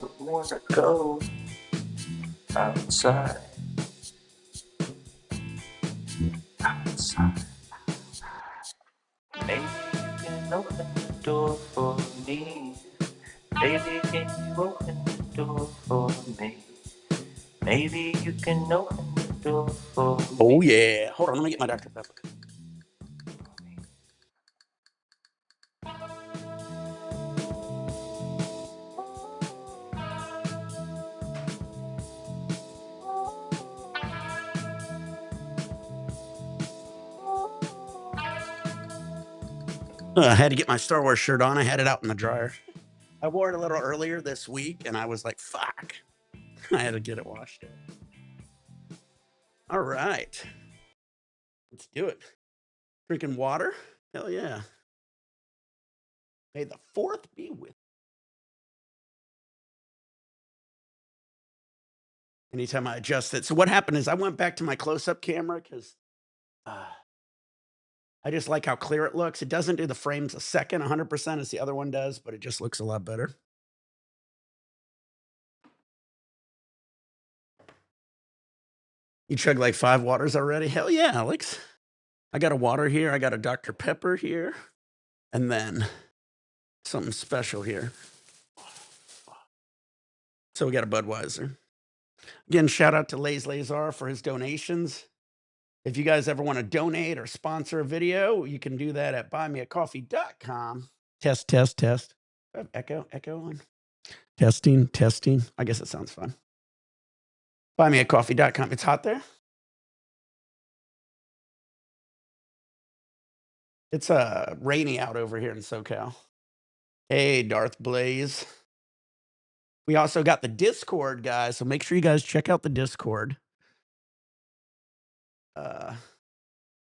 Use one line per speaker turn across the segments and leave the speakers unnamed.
Wanna go outside, outside. Maybe you can open the door for me. Baby, can you open the door for me? Maybe you can open the door for me.
Oh yeah. Hold on, let me get my Dr. Pepper. I had to get my Star Wars shirt on. I had it out in the dryer. I wore it a little earlier this week, and I was like, fuck. I had to get it washed. All right. Let's do it. Drinking water? Hell yeah. May the 4th be with you. Anytime I adjust it. So what happened is I went back to my close-up camera because I just like how clear it looks. It doesn't do the frames a second 100% as the other one does, but it just looks a lot better. You chug like 5 waters already? Hell yeah, Alex. I got a water here. I got a Dr. Pepper here. And then something special here. So we got a Budweiser. Again, shout out to Lays Lazar for his donations. If you guys ever want to donate or sponsor a video, you can do that at buymeacoffee.com. Test, test, test. Echo on. Testing. I guess it sounds fun. Buymeacoffee.com. It's hot there. It's rainy out over here in SoCal. Hey, Darth Blaze. We also got the Discord, guys. So make sure you guys check out the Discord.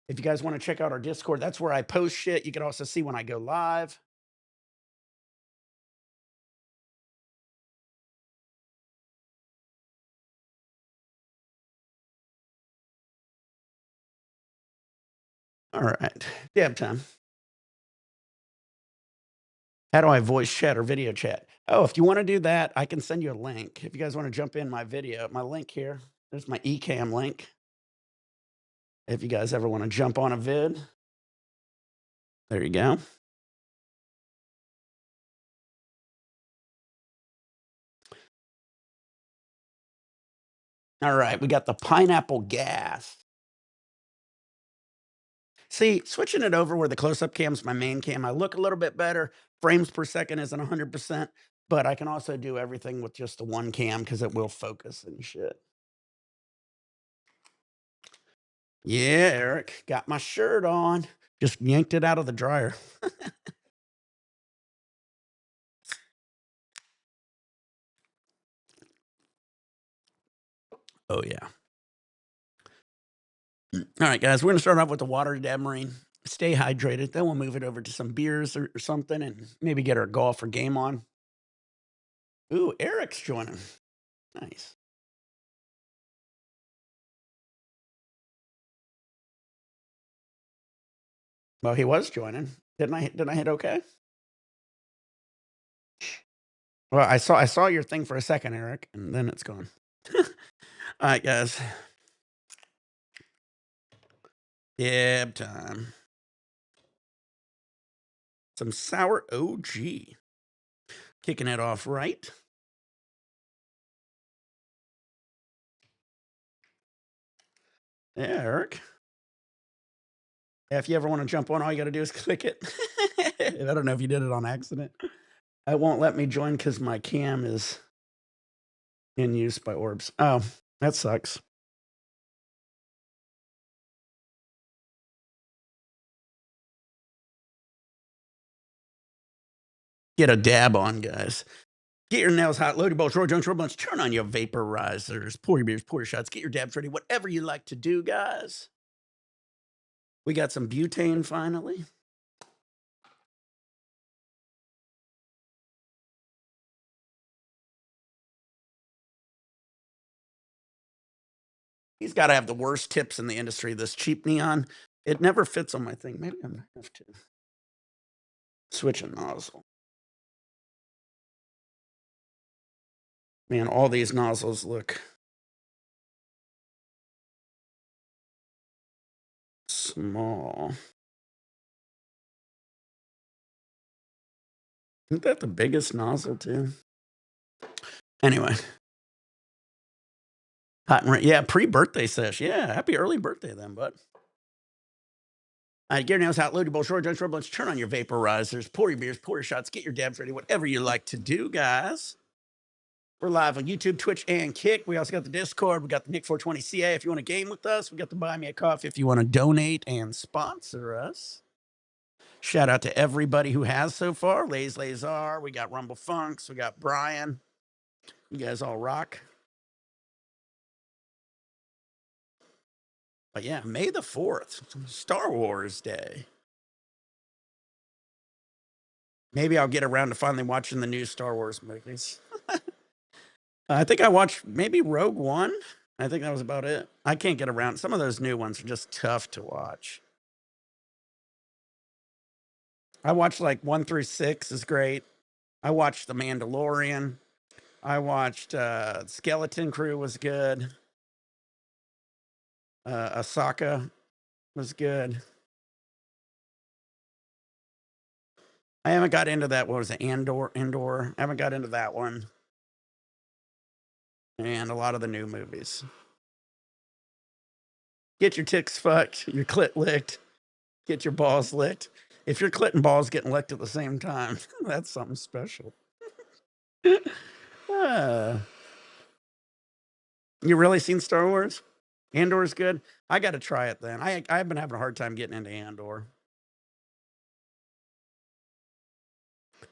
If you guys want to check out our Discord, that's where I post shit. You can also see when I go live. All right. Dab time. How do I voice chat or video chat? Oh, if you want to do that, I can send you a link. If you guys want to jump in my video, my link here, there's my eCam link. If you guys ever want to jump on a vid, there you go. All right, we got the pineapple gas. See, switching it over where the close-up cam's my main cam, I look a little bit better. Frames per second isn't 100%, but I can also do everything with just the one cam because it will focus and shit. Yeah, Eric, got my shirt on. Just yanked it out of the dryer. Oh, yeah. All right, guys, we're going to start off with the water dab marine. Stay hydrated. Then we'll move it over to some beers or something and maybe get our golf or game on. Ooh, Eric's joining. Nice. Well, he was joining. Didn't I hit okay? Well, I saw your thing for a second, Eric, and then it's gone. All right, guys. Dab time. Some sour OG. Kicking it off right. Yeah, Eric. Yeah, if you ever want to jump on, all you got to do is click it. I don't know if you did it on accident. It won't let me join because my cam is in use by Orbs. Oh, that sucks. Get a dab on, guys. Get your nails hot, load your balls, roll joints, roll bunch, turn on your vaporizers, pour your beers, pour your shots, get your dabs ready, whatever you like to do, guys. We got some butane finally. He's got to have the worst tips in the industry, this cheap neon. It never fits on my thing. Maybe I'm going to have to switch a nozzle. Man, all these nozzles look small. Isn't that the biggest nozzle too? Anyway. Hot and yeah, pre-birthday sesh. Yeah, happy early birthday then, bud. Gary knows how to load your bowl, short, jump, short, lunch, turn on your vaporizers, pour your beers, pour your shots, get your dabs ready, whatever you like to do, guys. We're live on YouTube, Twitch, and Kick. We also got the Discord. We got the Nick 420 CA if you want to game with us. We got the Buy Me a Coffee if you want to donate and sponsor us. Shout out to everybody who has so far. Lays Lazar. We got Rumble Funks. We got Brian. You guys all rock. But yeah, May the 4th, Star Wars Day. Maybe I'll get around to finally watching the new Star Wars movies. I think I watched maybe Rogue One. I think that was about it. I can't get around. Some of those new ones are just tough to watch. I watched like 1 through 6 is great. I watched The Mandalorian. I watched Skeleton Crew was good. Ahsoka was good. I haven't got into that. What was it? Andor. I haven't got into that one. And a lot of the new movies. Get your ticks fucked, your clit licked, get your balls licked. If your clit and balls getting licked at the same time, that's something special. You really seen Star Wars? Andor's good. I got to try it then. I've been having a hard time getting into Andor.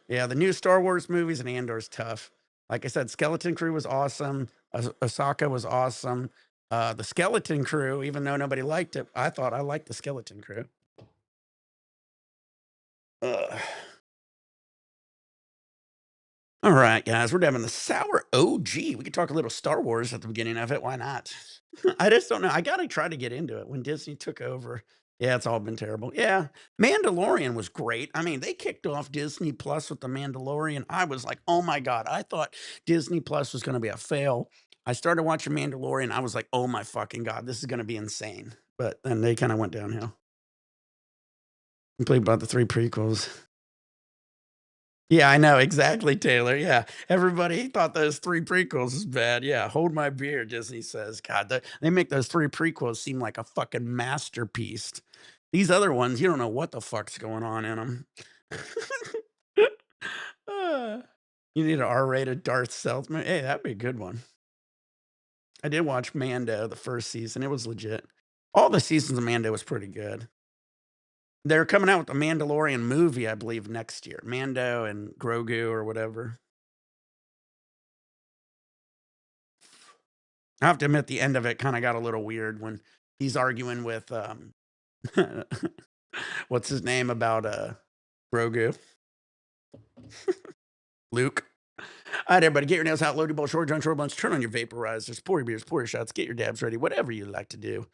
Yeah, the new Star Wars movies and Andor's tough. Like I said, Skeleton Crew was awesome. Ahsoka was awesome. The Skeleton Crew, even though nobody liked it, I thought I liked the Skeleton Crew. Ugh. All right, guys, we're having the Sour OG. We could talk a little Star Wars at the beginning of it. Why not? I just don't know. I got to try to get into it when Disney took over. Yeah, it's all been terrible. Yeah, Mandalorian was great. I mean, they kicked off Disney Plus with the Mandalorian. I was like, oh my God, I thought Disney Plus was going to be a fail. I started watching Mandalorian. I was like, oh my fucking God, this is going to be insane. But then they kind of went downhill. Complete about the 3 prequels. Yeah, I know, exactly, Taylor, yeah. Everybody thought those 3 prequels was bad, yeah, "Hold My Beer," Disney says. God, they make those 3 prequels seem like a fucking masterpiece. These other ones, you don't know what the fuck's going on in them. You need an R-rated Darth Seltzman. Hey, that'd be a good one. I did watch Mando, the 1st season, it was legit. All the seasons of Mando was pretty good. They're coming out with the Mandalorian movie, I believe, next year. Mando and Grogu or whatever. I have to admit the end of it kinda got a little weird when he's arguing with, what's his name about, Grogu? Luke. Alright, everybody, get your nails out, load your bowl, short john, short lunch, turn on your vaporizers, pour your beers, pour your shots, get your dabs ready, whatever you like to do.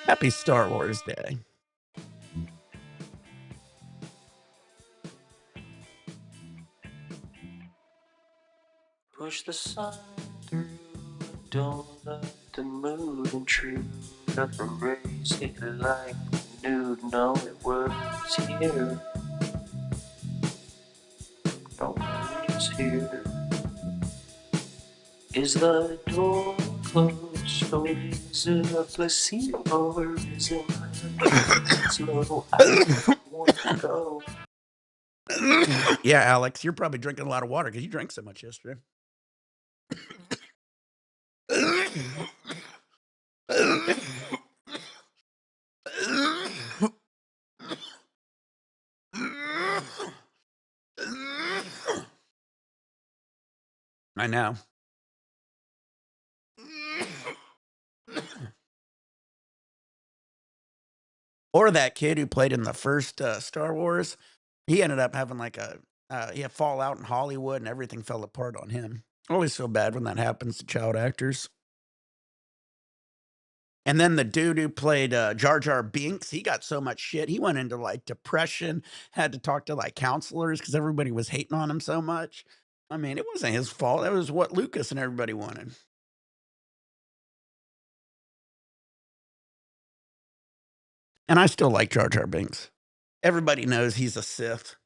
Happy Star Wars Day.
Push the sun through, don't let the mood intrude. Up a race, it like nude, no, it was here. Don't worry, it's here. Is the door closed, or is it a placebo, or is it slow? I don't want to go.
Yeah, Alex, you're probably drinking a lot of water because you drank so much yesterday. I know. Or that kid who played in the first, Star Wars, he ended up having like he had fallout in Hollywood and everything fell apart on him. Always feel bad when that happens to child actors. And then the dude who played, Jar Jar Binks, he got so much shit, he went into, like, depression, had to talk to, like, counselors because everybody was hating on him so much. I mean, it wasn't his fault. That was what Lucas and everybody wanted. And I still like Jar Jar Binks. Everybody knows he's a Sith.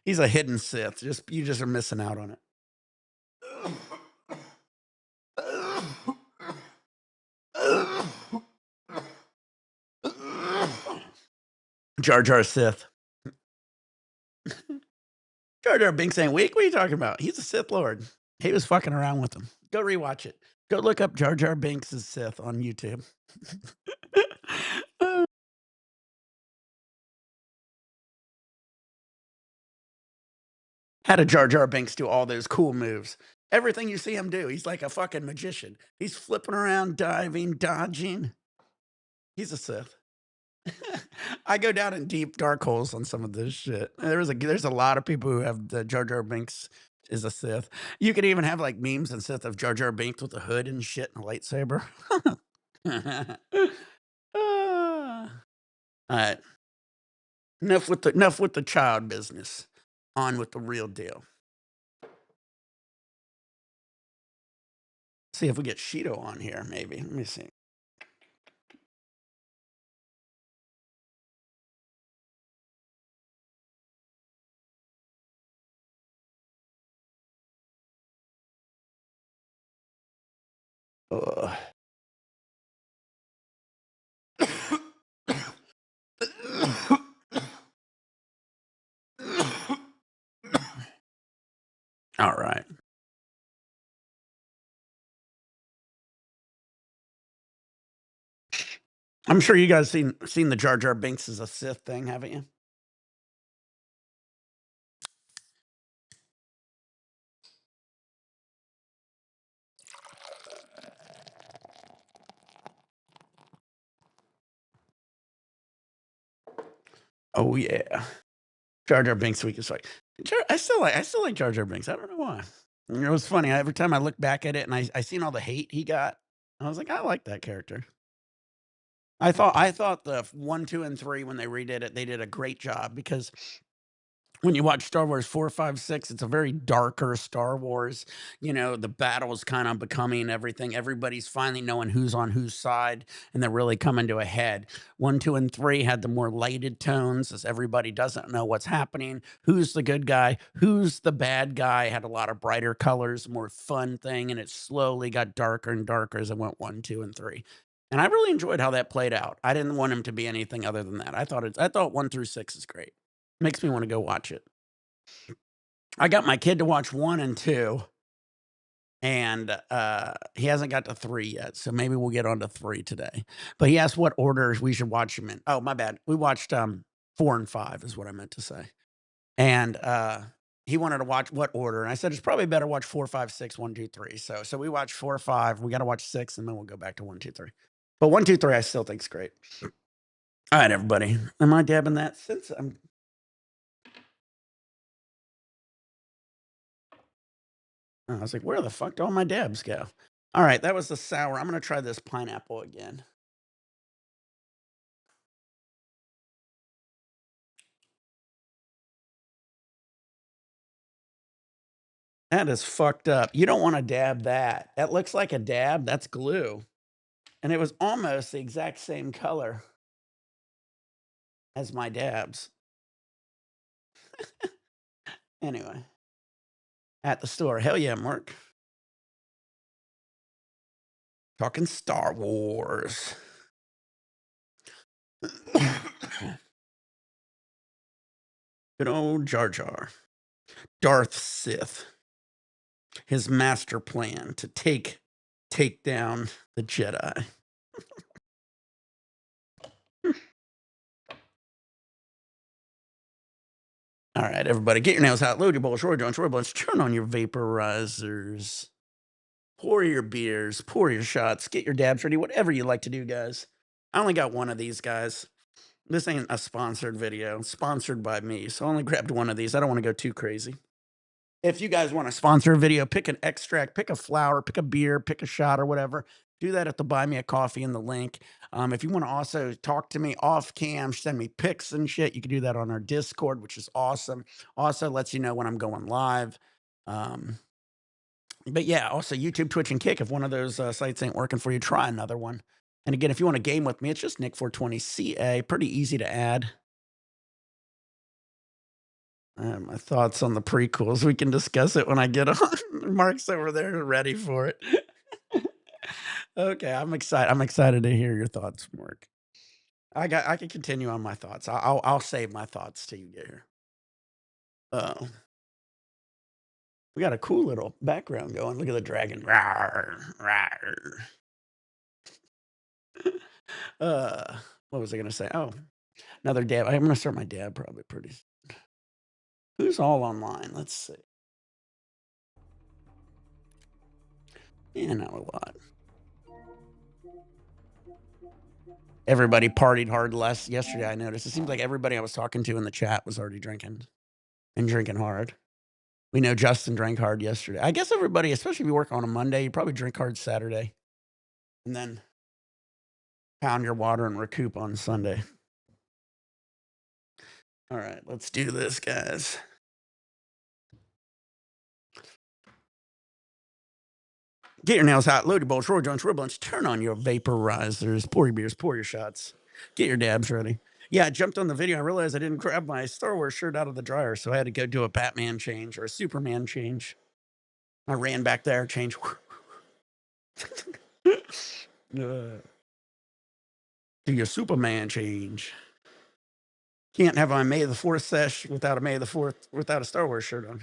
He's a hidden Sith. You just are missing out on it. Jar Jar Sith. Jar Jar Binks ain't weak. What are you talking about? He's a Sith Lord. He was fucking around with them. Go rewatch it. Go look up Jar Jar Binks' Sith on YouTube. How did Jar Jar Binks do all those cool moves? Everything you see him do, he's like a fucking magician. He's flipping around, diving, dodging. He's a Sith. I go down in deep dark holes on some of this shit. There's a lot of people who have the Jar Jar Binks is a Sith. You could even have like memes and Sith of Jar Jar Binks with a hood and shit and a lightsaber. Ah. All right. Enough with the child business. On with the real deal. See if we get Shido on here, maybe. Let me see. Ugh. All right. I'm sure you guys seen the Jar Jar Binks as a Sith thing, haven't you? Oh yeah. Jar Jar Binks week is like I still like Jar Jar Binks. I don't know why. It was funny. Every time I look back at it and I seen all the hate he got, I was like, I like that character. I thought the 1, 2, and 3 when they redid it, they did a great job because when you watch Star Wars 4, 5, 6, it's a very darker Star Wars. You know, the battle's kind of becoming everything. Everybody's finally knowing who's on whose side, and they're really coming to a head. 1, 2, and 3 had the more lighted tones as everybody doesn't know what's happening. Who's the good guy? Who's the bad guy? Had a lot of brighter colors, more fun thing, and it slowly got darker and darker as it went 1, 2, and 3. And I really enjoyed how that played out. I didn't want him to be anything other than that. I thought 1 through 6 is great. Makes me wanna go watch it. I got my kid to watch 1 and 2, and, he hasn't got to 3 yet, so maybe we'll get on to 3 today. But he asked what order we should watch them in. Oh, my bad. We watched, 4 and 5 is what I meant to say. And, he wanted to watch what order, and I said, "It's probably better watch 4, 5, 6, 1, 2, 3." So we watched 4, 5, we gotta watch 6, and then we'll go back to 1, 2, 3. But 1, 2, 3, I still think is great. Alright, everybody. Am I dabbing that since I'm I was like, "Where the fuck do all my dabs go?" Alright, that was the sour. I'm gonna try this pineapple again. That is fucked up. You don't wanna dab that. That looks like a dab, that's glue. And it was almost the exact same color as my dabs. Anyway, at the store. Hell yeah, Mark. Talking Star Wars. Good old Jar Jar. Darth Sith. His master plan to take down the Jedi. All right, everybody, get your nails out, load your bowls, roll your joints, roll your blunts, turn on your vaporizers, pour your beers, pour your shots, get your dabs ready, whatever you like to do, guys. I only got one of these, guys. This ain't a sponsored video, sponsored by me, so I only grabbed one of these. I don't want to go too crazy. If you guys want to sponsor a video, pick an extract, pick a flower, pick a beer, pick a shot or whatever. Do that at the Buy Me a Coffee in the link. If you want to also talk to me off cam, send me pics and shit, you can do that on our Discord, which is awesome. Also lets you know when I'm going live. But yeah, also YouTube, Twitch, and Kick. If one of those sites ain't working for you, try another one. And again, if you want to game with me, it's just Nick420CA. Pretty easy to add. My thoughts on the prequels. We can discuss it when I get on. Mark's over there ready for it. Okay, I'm excited. I'm excited to hear your thoughts, Mark. I can continue on my thoughts. I'll save my thoughts till you get here. Oh, we got a cool little background going. Look at the dragon. Rawr, rawr. What was I gonna say? Oh, another dab. I'm gonna start my dab probably pretty soon. Who's all online? Let's see. Yeah, not a lot. Everybody partied hard yesterday. I noticed. It seems like everybody I was talking to in the chat was already drinking and drinking hard. We know Justin drank hard yesterday. I guess everybody, especially if you work on a Monday, you probably drink hard Saturday, and then pound your water and recoup on Sunday. All right, let's do this, guys. Get your nails hot, load your bowls, roll joints, roll blunts, turn on your vaporizers, pour your beers, pour your shots, get your dabs ready. Yeah, I jumped on the video. I realized I didn't grab my Star Wars shirt out of the dryer, so I had to go do a Batman change or a Superman change. I ran back there, changed. Do your Superman change. Can't have a May the 4th sesh without a May the 4th, without a Star Wars shirt on.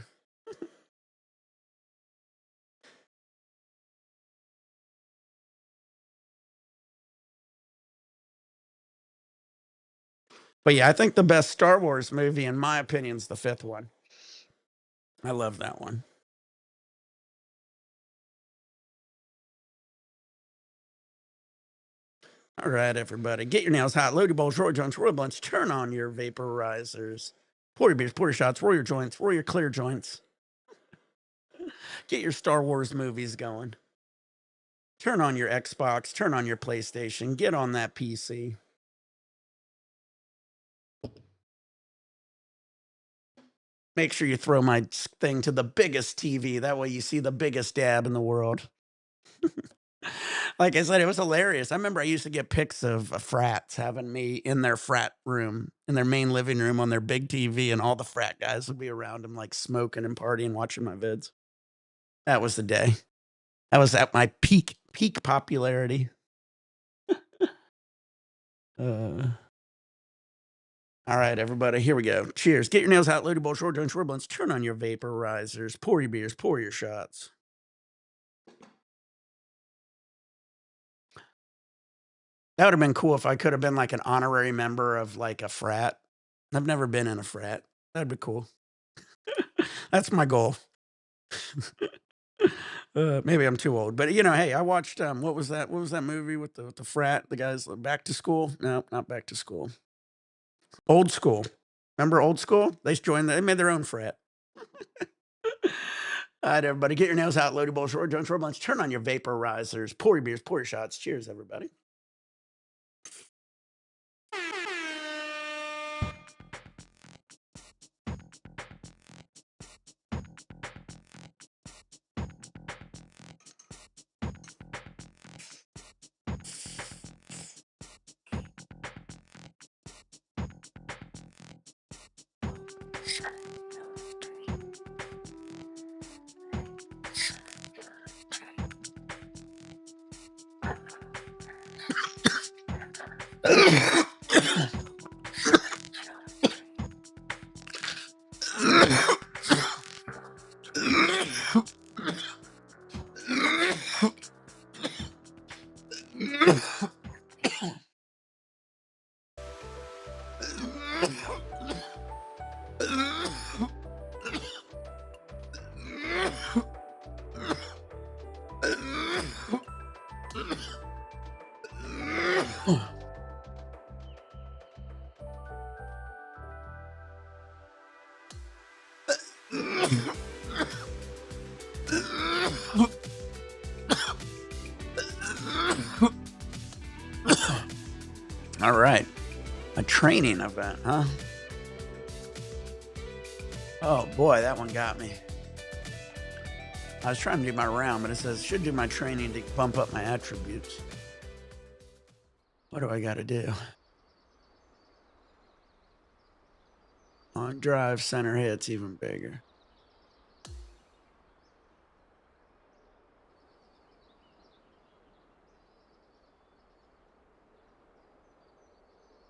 But yeah, I think the best Star Wars movie, in my opinion, is the 5th one. I love that one. All right, everybody. Get your nails hot, load your bowls, roll your joints, roll your blunts, turn on your vaporizers. Pour your beers, pour your shots, roll your joints, roll your clear joints. Get your Star Wars movies going. Turn on your Xbox, turn on your PlayStation, get on that PC. Make sure you throw my thing to the biggest TV. That way you see the biggest dab in the world. Like I said, it was hilarious. I remember I used to get pics of frats having me in their frat room, in their main living room on their big TV, and all the frat guys would be around them, like smoking and partying, watching my vids. That was the day. I was at my peak popularity. All right, everybody, here we go. Cheers. Get your nails out, load your bowls, short joints, short blunts, turn on your vaporizers, pour your beers, pour your shots. That would have been cool if I could have been like an honorary member of like a frat. I've never been in a frat. That'd be cool. That's my goal. Maybe I'm too old, but hey, I watched what was that? What was that movie with the frat? The guys Back to School? No, not Back to School. Old School. Remember Old School? They made their own frat. All right, everybody, get your nails out, load your bowls, short joints, short blunts, turn on your vaporizers, pour your beers, pour your shots. Cheers, everybody. All right. A training event, huh? Oh boy, that one got me. I was trying to do my round, but it says should do my training to bump up my attributes. What do I got to do? On drive, center hit's even bigger.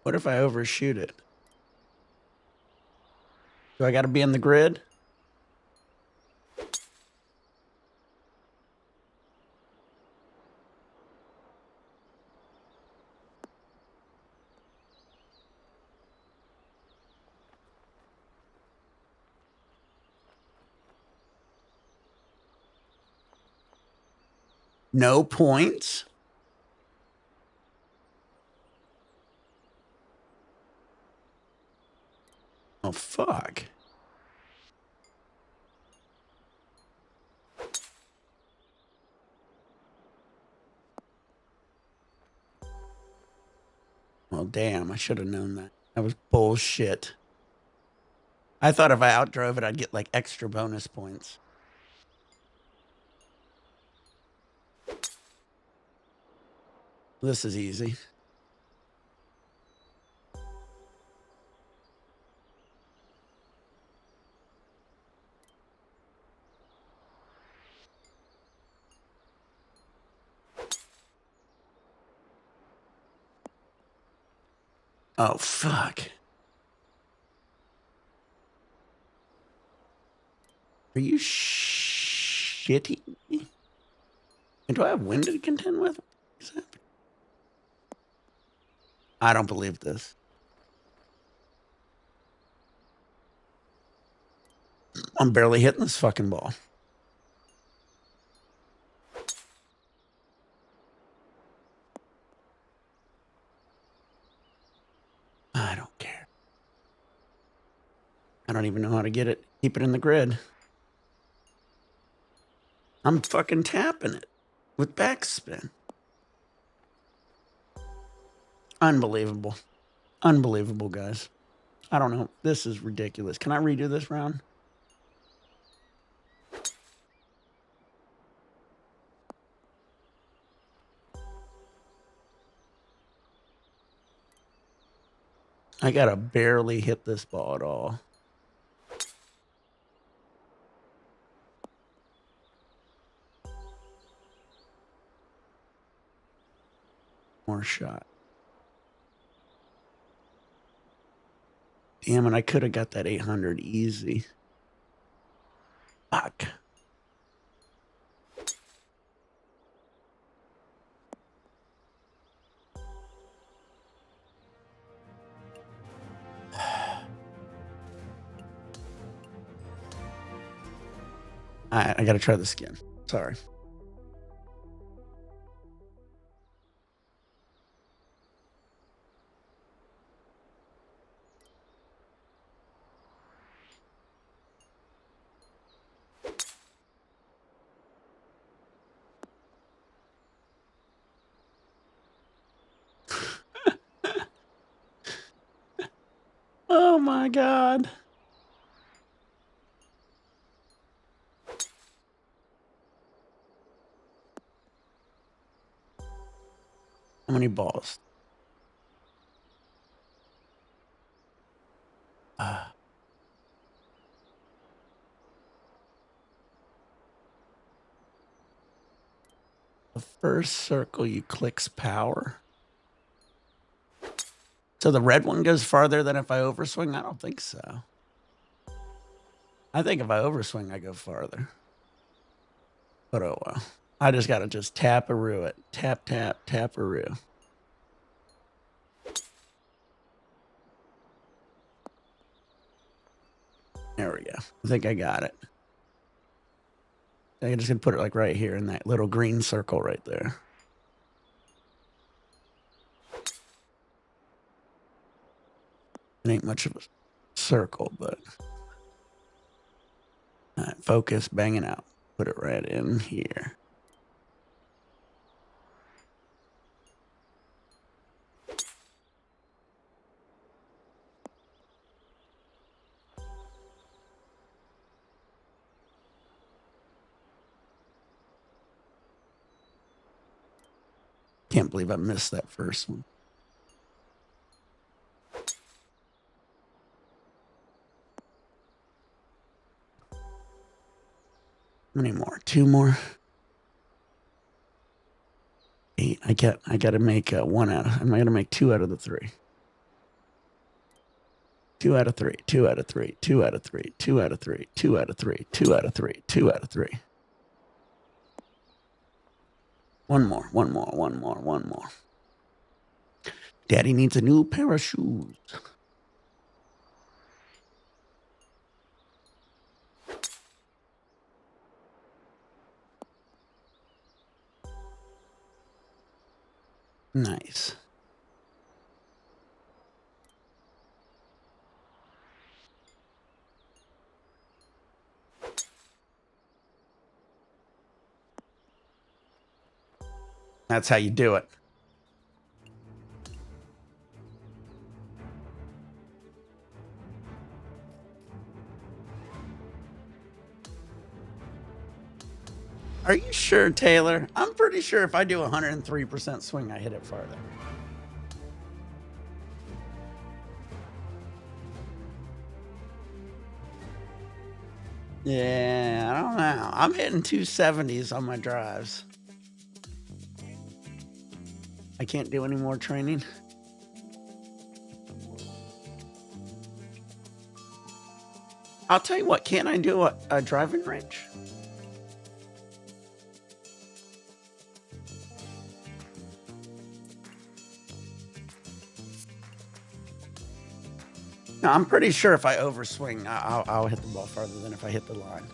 What if I overshoot it? Do I got to be in the grid? No points? Oh, fuck. Well, damn, I should have known that. That was bullshit. I thought if I outdrove it, I'd get like extra bonus points. This is easy. Oh, fuck. Are you shitty? And do I have wind to contend with? I don't believe this. I'm barely hitting this fucking ball. I don't care. I don't even know how to get it. Keep it in the grid. I'm fucking tapping it with backspin. Unbelievable. Unbelievable, guys. I don't know. This is ridiculous. Can I redo this round? I gotta barely hit this ball at all. More shot. Damn it, I could have got that 800 easy. Fuck. I gotta try this again. Sorry. Oh my God. How many balls? The first circle you clicks power. So the red one goes farther than if I overswing? I don't think so. I think if I overswing, I go farther. But oh well. I just gotta just tap-a-roo it. Tap, tap, tap-a-roo. There we go. I think I got it. I'm just gonna put it like right here in that little green circle right there. It ain't much of a circle, but all right, focus, bang it out. Put it right in here. can't believe I missed that first one. How many more? 2 more. 8. I got to make one out. I'm going to make 2 out of the 3. 2 out of 3. 2 out of 3. 2 out of 3. 2 out of 3. 2 out of 3. 2 out of 3. 2 out of 3. One more. One more. One more. One more. Daddy needs a new pair of shoes. Nice. That's how you do it. Are you sure, Taylor? I'm pretty sure if I do 103% swing, I hit it farther. Yeah, I don't know. I'm hitting 270s on my drives. I can't do any more training. I'll tell you what, can't I do a driving range? No, I'm pretty sure if I overswing, I'll hit the ball farther than if I hit the line.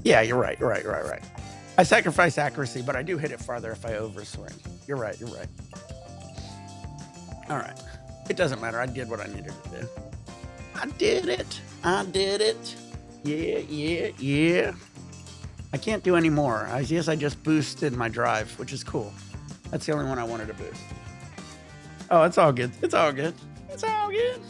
Yeah, you're right. You're right. You're right. Right. I sacrifice accuracy, but I do hit it farther if I overswing. You're right. You're right. All right. It doesn't matter. I did what I needed to do. I did it. I did it. Yeah, yeah, yeah. I can't do any more. I guess I just boosted my drive, which is cool. That's the only one I wanted to boost. Oh, it's all good. It's all good. It's all good.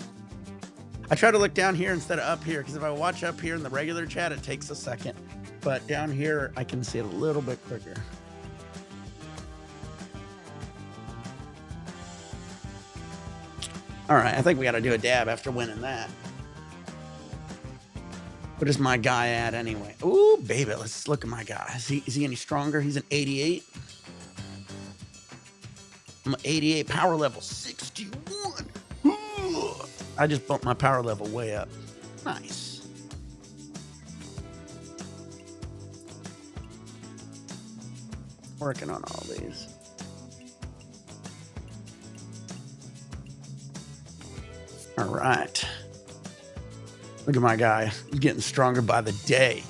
I try to look down here instead of up here because if I watch up here in the regular chat, it takes a second. But down here, I can see it a little bit quicker. All right, I think we got to do a dab after winning that. What is my guy at anyway? Ooh, baby, let's look at my guy. Is he any stronger? He's an 88. I'm an 88 power level 61. Ooh, I just bumped my power level way up. Nice. Working on all these. All right. Look at my guy. He's getting stronger by the day.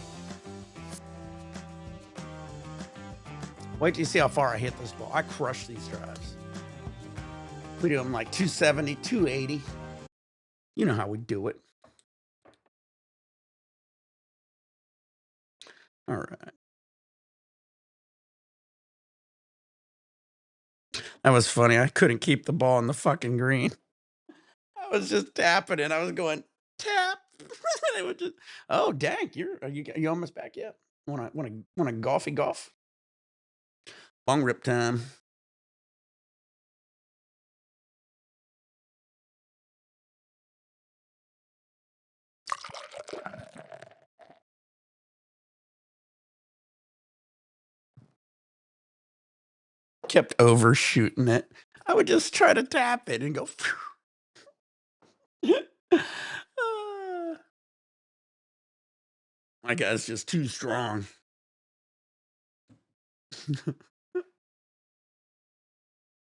Wait till you see how far I hit this ball. I crush these drives. We do them like 270, 280. You know how we do it. All right. That was funny. I couldn't keep the ball in the fucking green. I was just tapping it. I was going tap. It would just, oh dang, you almost back yet? Want a golfy golf? Bong rip time. Kept overshooting it. I would just try to tap it and go. My guy's just too strong.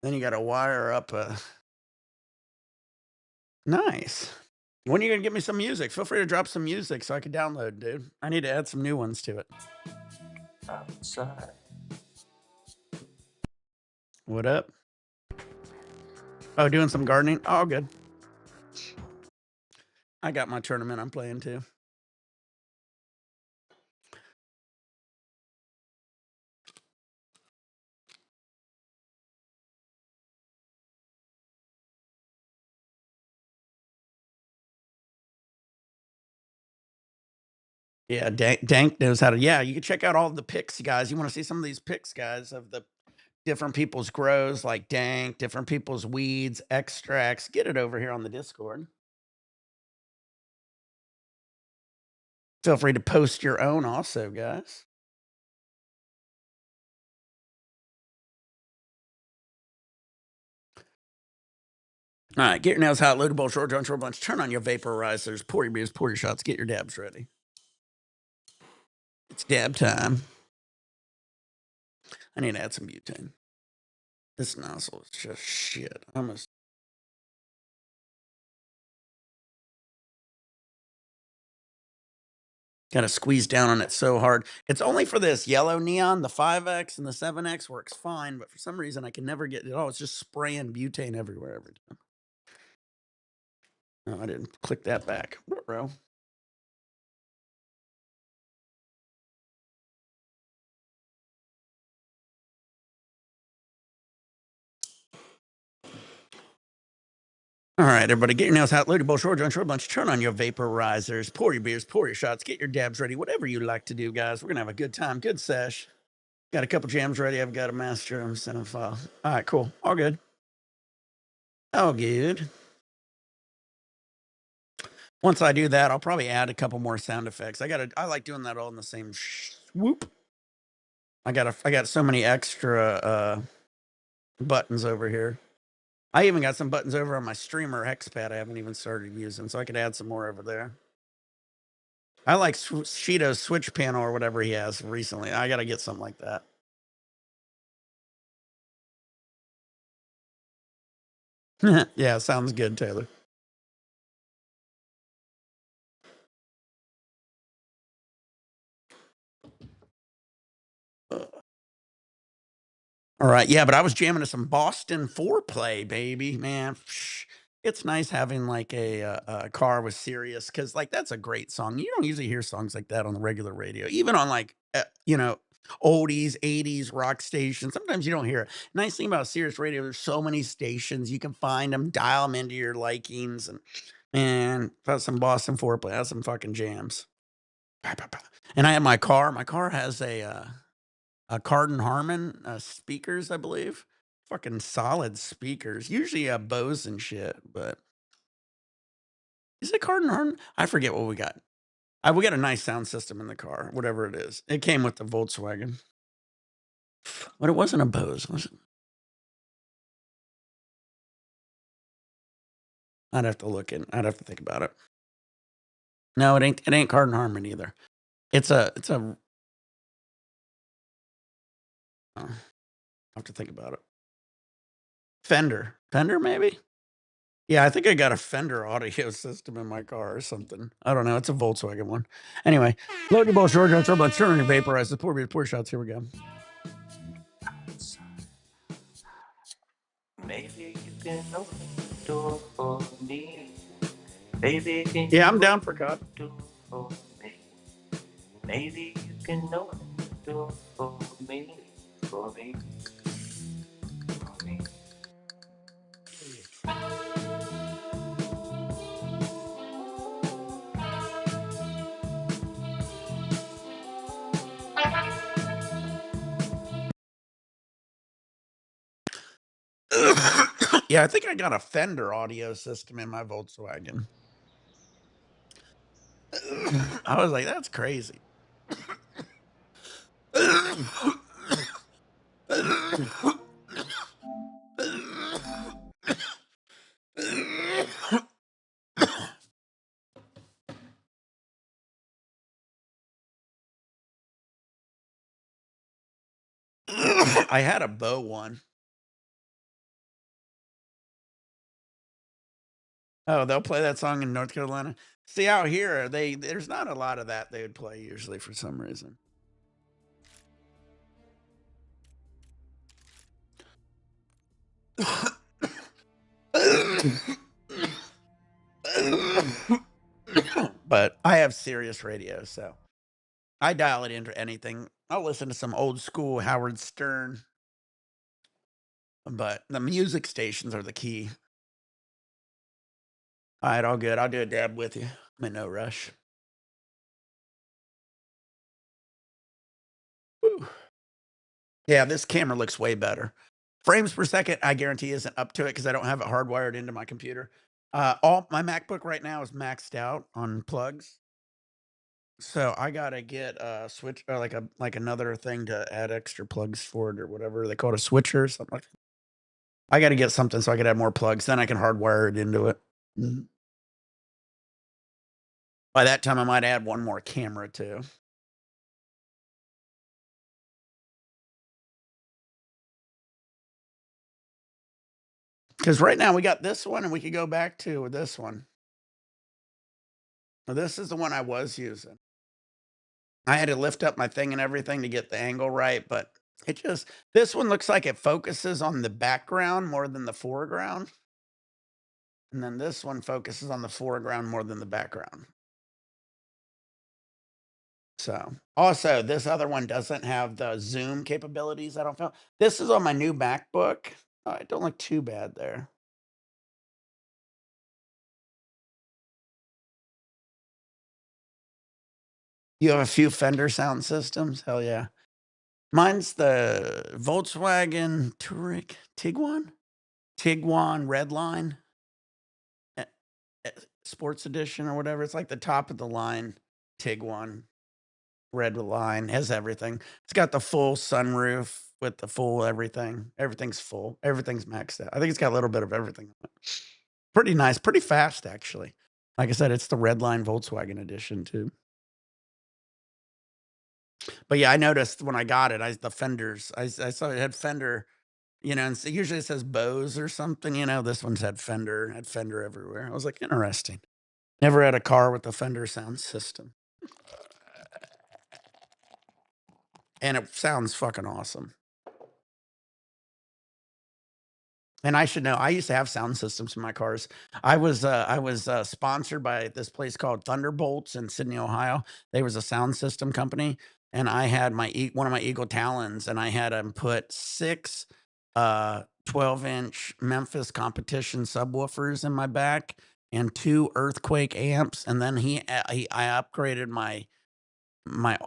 Then you got to wire up a. Nice. When are you gonna get me some music? Feel free to drop some music so I can download, dude. I need to add some new ones to it.
Outside.
What up? Oh, doing some gardening? Oh, good. I got my tournament I'm playing too. Yeah, Dank knows how to yeah, you can check out all the pics, guys. You wanna see some of these pics, guys, of the different people's grows, like Dank, different people's weeds, extracts. Get it over here on the Discord. Feel free to post your own also, guys. All right, get your nails hot, load a bowl, short john, short bunch, turn on your vaporizers, pour your beers, pour your shots, get your dabs ready. It's dab time. I need to add some butane. This nozzle is just shit. I almost gotta squeeze down on it so hard. It's only for this yellow neon, the 5X and the 7X works fine, but for some reason I can never get it. Oh, it's just spraying butane everywhere every time. No, I didn't click that back. Bro. All right, everybody, get your nails hot, load your bowl, short john, short bunch, turn on your vaporizers, pour your beers, pour your shots, get your dabs ready, whatever you like to do, guys. We're gonna have a good time, good sesh. Got a couple jams ready. I've got a master. I'm sending a file. All right, cool. All good. All good. Once I do that, I'll probably add a couple more sound effects. I like doing that all in the same swoop. I got so many extra buttons over here. I even got some buttons over on my streamer hexpad I haven't even started using, so I could add some more over there. I like Shido's switch panel or whatever he has recently. I got to get something like that. Yeah, sounds good, Taylor. All right, yeah, but I was jamming to some Boston Foreplay, baby, man. It's nice having like a car with Sirius because like that's a great song. You don't usually hear songs like that on the regular radio, even on like oldies, 80s rock stations. Sometimes you don't hear it. Nice thing about Sirius Radio, there's so many stations you can find them, dial them into your likings, and man, got some Boston Foreplay, has some fucking jams. Bah, bah, bah. And I have my car. My car has a Cardin Harmon, speakers, I believe. Fucking solid speakers. Usually, Bose and shit, but is it Cardin Harmon? I forget what we got. We got a nice sound system in the car, whatever it is. It came with the Volkswagen, but it wasn't a Bose, was it? I'd have to look in. I'd have to think about it. No, it ain't. It ain't Cardin Harmon either. It's a. I'll have to think about it. Fender, maybe. Yeah, I think I got a Fender audio system in my car or something. I don't know. It's a Volkswagen one. Anyway, load your bowl, short turn, turbo, turn your vaporizer, pour shots. Here we go.
Maybe you can open the door for me. Baby, can
Yeah,
you
I'm down for
open
cut.
the door for me? Maybe you can open the door for me, for me, for me.
Yeah, I think I got a Fender audio system in my Volkswagen. I was like, that's crazy. I had a Bow one. Oh, they'll play that song in North Carolina. See, out here, there's not a lot of that they would play usually for some reason. But I have Sirius radio, so I dial it into anything. I'll listen to some old school Howard Stern, but the music stations are the key. All right, all good. I'll do a dab with you. I'm in no rush. Woo. Yeah, this camera looks way better. Frames per second, I guarantee isn't up to it because I don't have it hardwired into my computer. All my MacBook right now is maxed out on plugs. So I gotta get a switch or like another thing to add extra plugs for it or whatever they call it, a switcher or something like. I gotta get something so I could add more plugs, then I can hardwire it into it. Mhm. By that time, I might add one more camera too. Because right now we got this one and we could go back to this one. Now, this is the one I was using. I had to lift up my thing and everything to get the angle right, but it just this one looks like it focuses on the background more than the foreground. And then this one focuses on the foreground more than the background. So, also, this other one doesn't have the zoom capabilities, I don't feel. This is on my new MacBook. It don't look too bad there. You have a few Fender sound systems? Hell yeah. Mine's the Volkswagen Tiguan Redline, eh, eh, Sports Edition or whatever. It's like the top of the line Tiguan Red line, has everything. It's got the full sunroof with the full everything. Everything's full. Everything's maxed out. I think it's got a little bit of everything on it. Pretty nice, pretty fast actually. Like I said, it's the Redline Volkswagen edition too. But yeah, I noticed when I got it, the fenders. I saw it had Fender, and so usually it says Bose or something. This one's had Fender everywhere. I was like, interesting. Never had a car with a Fender sound system, and it sounds fucking awesome. And I should know, I used to have sound systems in my cars. I was sponsored by this place called Thunderbolts in Sydney, Ohio. They was a sound system company, and I had one of my Eagle Talons, and I had him put 6, 12-inch Memphis competition subwoofers in my back and 2 Earthquake amps, and then I upgraded my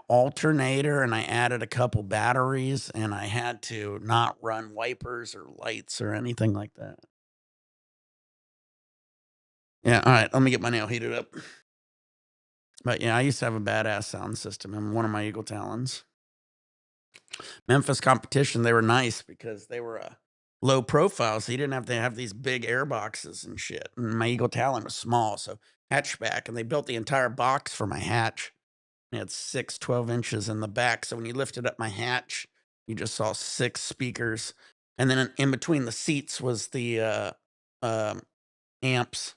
alternator and I added a couple batteries and I had to not run wipers or lights or anything like that. Yeah, all right, let me get my nail heated up. But yeah, I used to have a badass sound system in one of my Eagle Talons. Memphis competition, they were nice because they were low profile, so you didn't have to have these big air boxes and shit. And my Eagle Talon was small, so hatchback, and they built the entire box for my hatch. It had 6 12 inches in the back, so when you lifted up my hatch, you just saw 6 speakers, and then in between the seats was the, um, amps.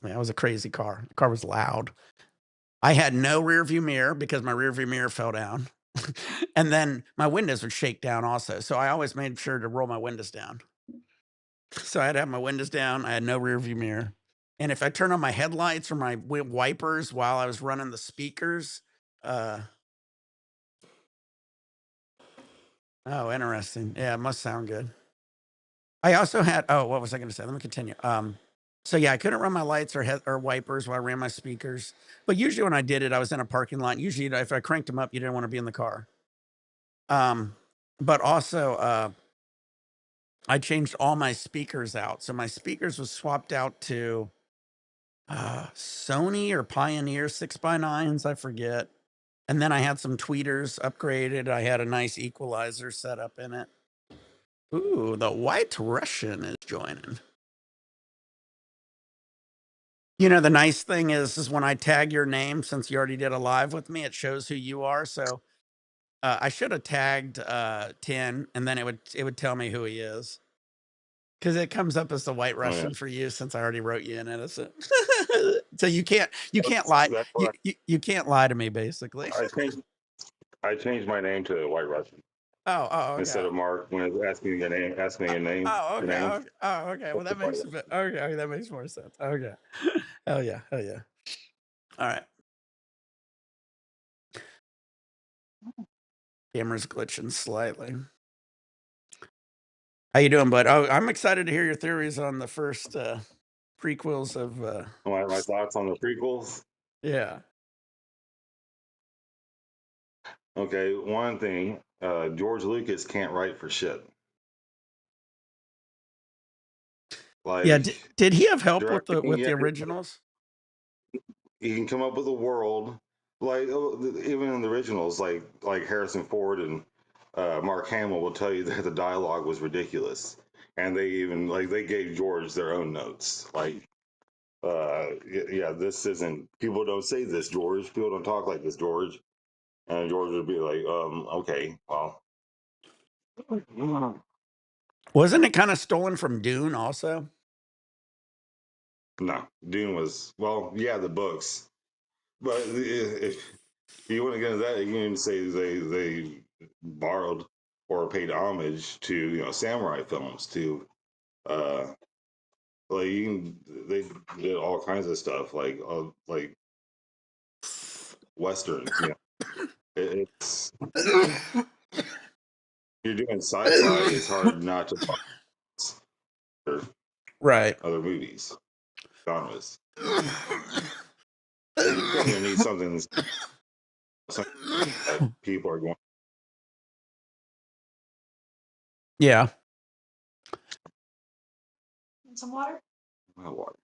Yeah, it was a crazy car. The car was loud. I had no rear view mirror because my rear view mirror fell down, and then my windows would shake down also, so I always made sure to roll my windows down. So I had to have my windows down, I had no rear view mirror, and if I turned on my headlights or my wipers while I was running the speakers, uh oh, interesting. Yeah, it must sound good. I also had what was I gonna say? Let me continue. So yeah, I couldn't run my lights or wipers while I ran my speakers. But usually when I did it, I was in a parking lot. Usually, if I cranked them up, you didn't want to be in the car. Um, but also, I changed all my speakers out. So my speakers was swapped out to Sony or Pioneer 6x9s, I forget. And then I had some tweeters upgraded. I had a nice equalizer set up in it. Ooh, the White Russian is joining. The nice thing is when I tag your name, since you already did a live with me, it shows who you are. So I should have tagged 10, and then it would tell me who he is because it comes up as the White
Oh yeah,
Russian for you since I already wrote you in it. So you can't lie
that's
you,
what
you can't lie to me basically.
I changed. I changed my name to White Russian
Oh,
instead
okay.
of Mark. When it asked me your name, asked me your
Okay.
name.
Okay. Well,
That's the
that
White
makes a bit.
Russian.
Okay, that makes more sense. Okay. Hell yeah. Hell yeah. All right. Camera's glitching slightly. How you doing, bud? Oh, I'm excited to hear your theories on the first prequels of
My thoughts on the prequels.
yeah.
Okay, one thing, George Lucas can't write for shit.
Yeah,
Like
did he have help with
directing,
the
yeah,
originals?
he can come up with a world like even in the originals, like Harrison Ford and Mark Hamill will tell you that the dialogue was ridiculous, and they even like they gave George their own notes. Like, yeah, this isn't. People don't say this, George. People don't talk like this, George. And George would be like, okay, well,
Wasn't it kind of stolen from Dune also?
no. Dune was well, yeah, the books, but if you want to get into that, you can say they borrowed or paid homage to samurai films to uh like you can they did all kinds of stuff like westerns. It's you're doing sci-fi. It's hard not to borrow
Right.
other movies genres. You're gonna need something that people are going.
Yeah.
Some water?
Oh, what?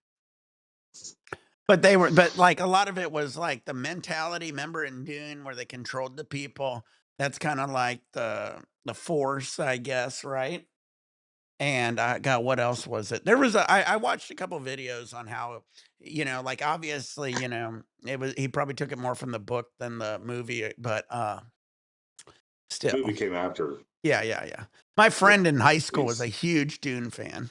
But like a lot of it was like the mentality, remember in Dune where they controlled the people. That's kind of like the force, I guess, right? And I God, what else was it? There was I watched a couple videos on how, like obviously, it was he probably took it more from the book than the movie, but still.
Movie came after.
Yeah, yeah, yeah. My friend in high school was a
Movies.
huge Dune fan.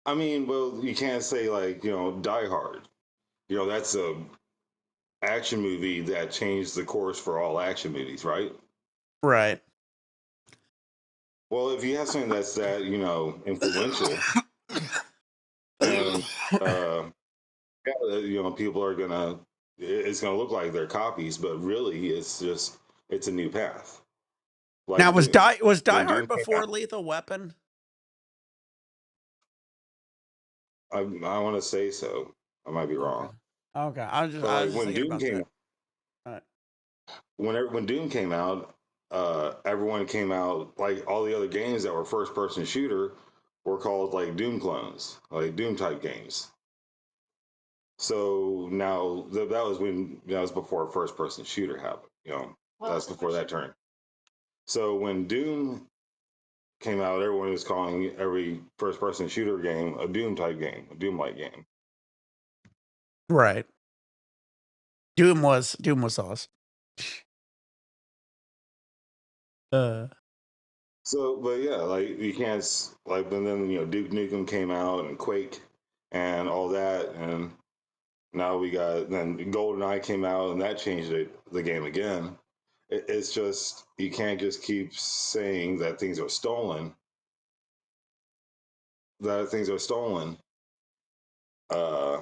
I mean, well, you can't say like Die Hard. That's a action movie that changed the course for all action movies, right?
Right.
Well, if you have something that's that influential, and yeah, people are gonna it's gonna look like they're copies, but really it's a new path.
Now
Like Dune.
Was Die
When
Hard
Dune came out,
before Lethal Weapon?
I want to say so. I might be
Okay.
wrong,
Okay.
but
I
like
was just
when
thinking
Dune
about
came
that. Alright.
when Doom came out, everyone came out like all the other games that were first person shooter were called like Doom clones, like Doom type games. So now that was before first person shooter happened. That's before that turn. So when Doom came out, everyone was calling every first person shooter game a Doom type game, a Doom like game.
Right. Doom was awesome. Uh
So, but yeah, like you can't like, but then Duke Nukem came out and Quake and all that, and now we got then GoldenEye came out and that changed the game again. It's just you can't just keep saying that things are stolen. That things are stolen uh,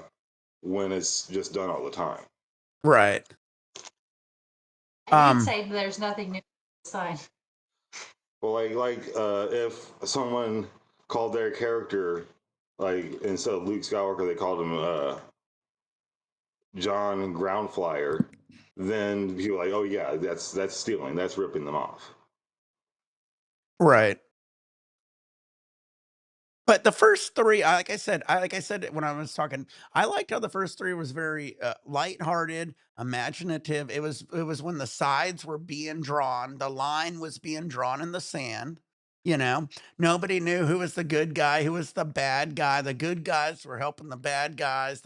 when it's just done all the time.
right.
I did
Um
say there's nothing new inside.
Well, if someone called their character like instead of Luke Skywalker, they called him John Groundflyer, then people are like, oh yeah, that's stealing, that's ripping them off.
right. But the first 3, like I said when I was talking, I liked how the first 3 was very, lighthearted, imaginative. It was when the sides were being drawn, the line was being drawn in the sand, you know? Nobody knew who was the good guy, who was the bad guy. The good guys were helping the bad guys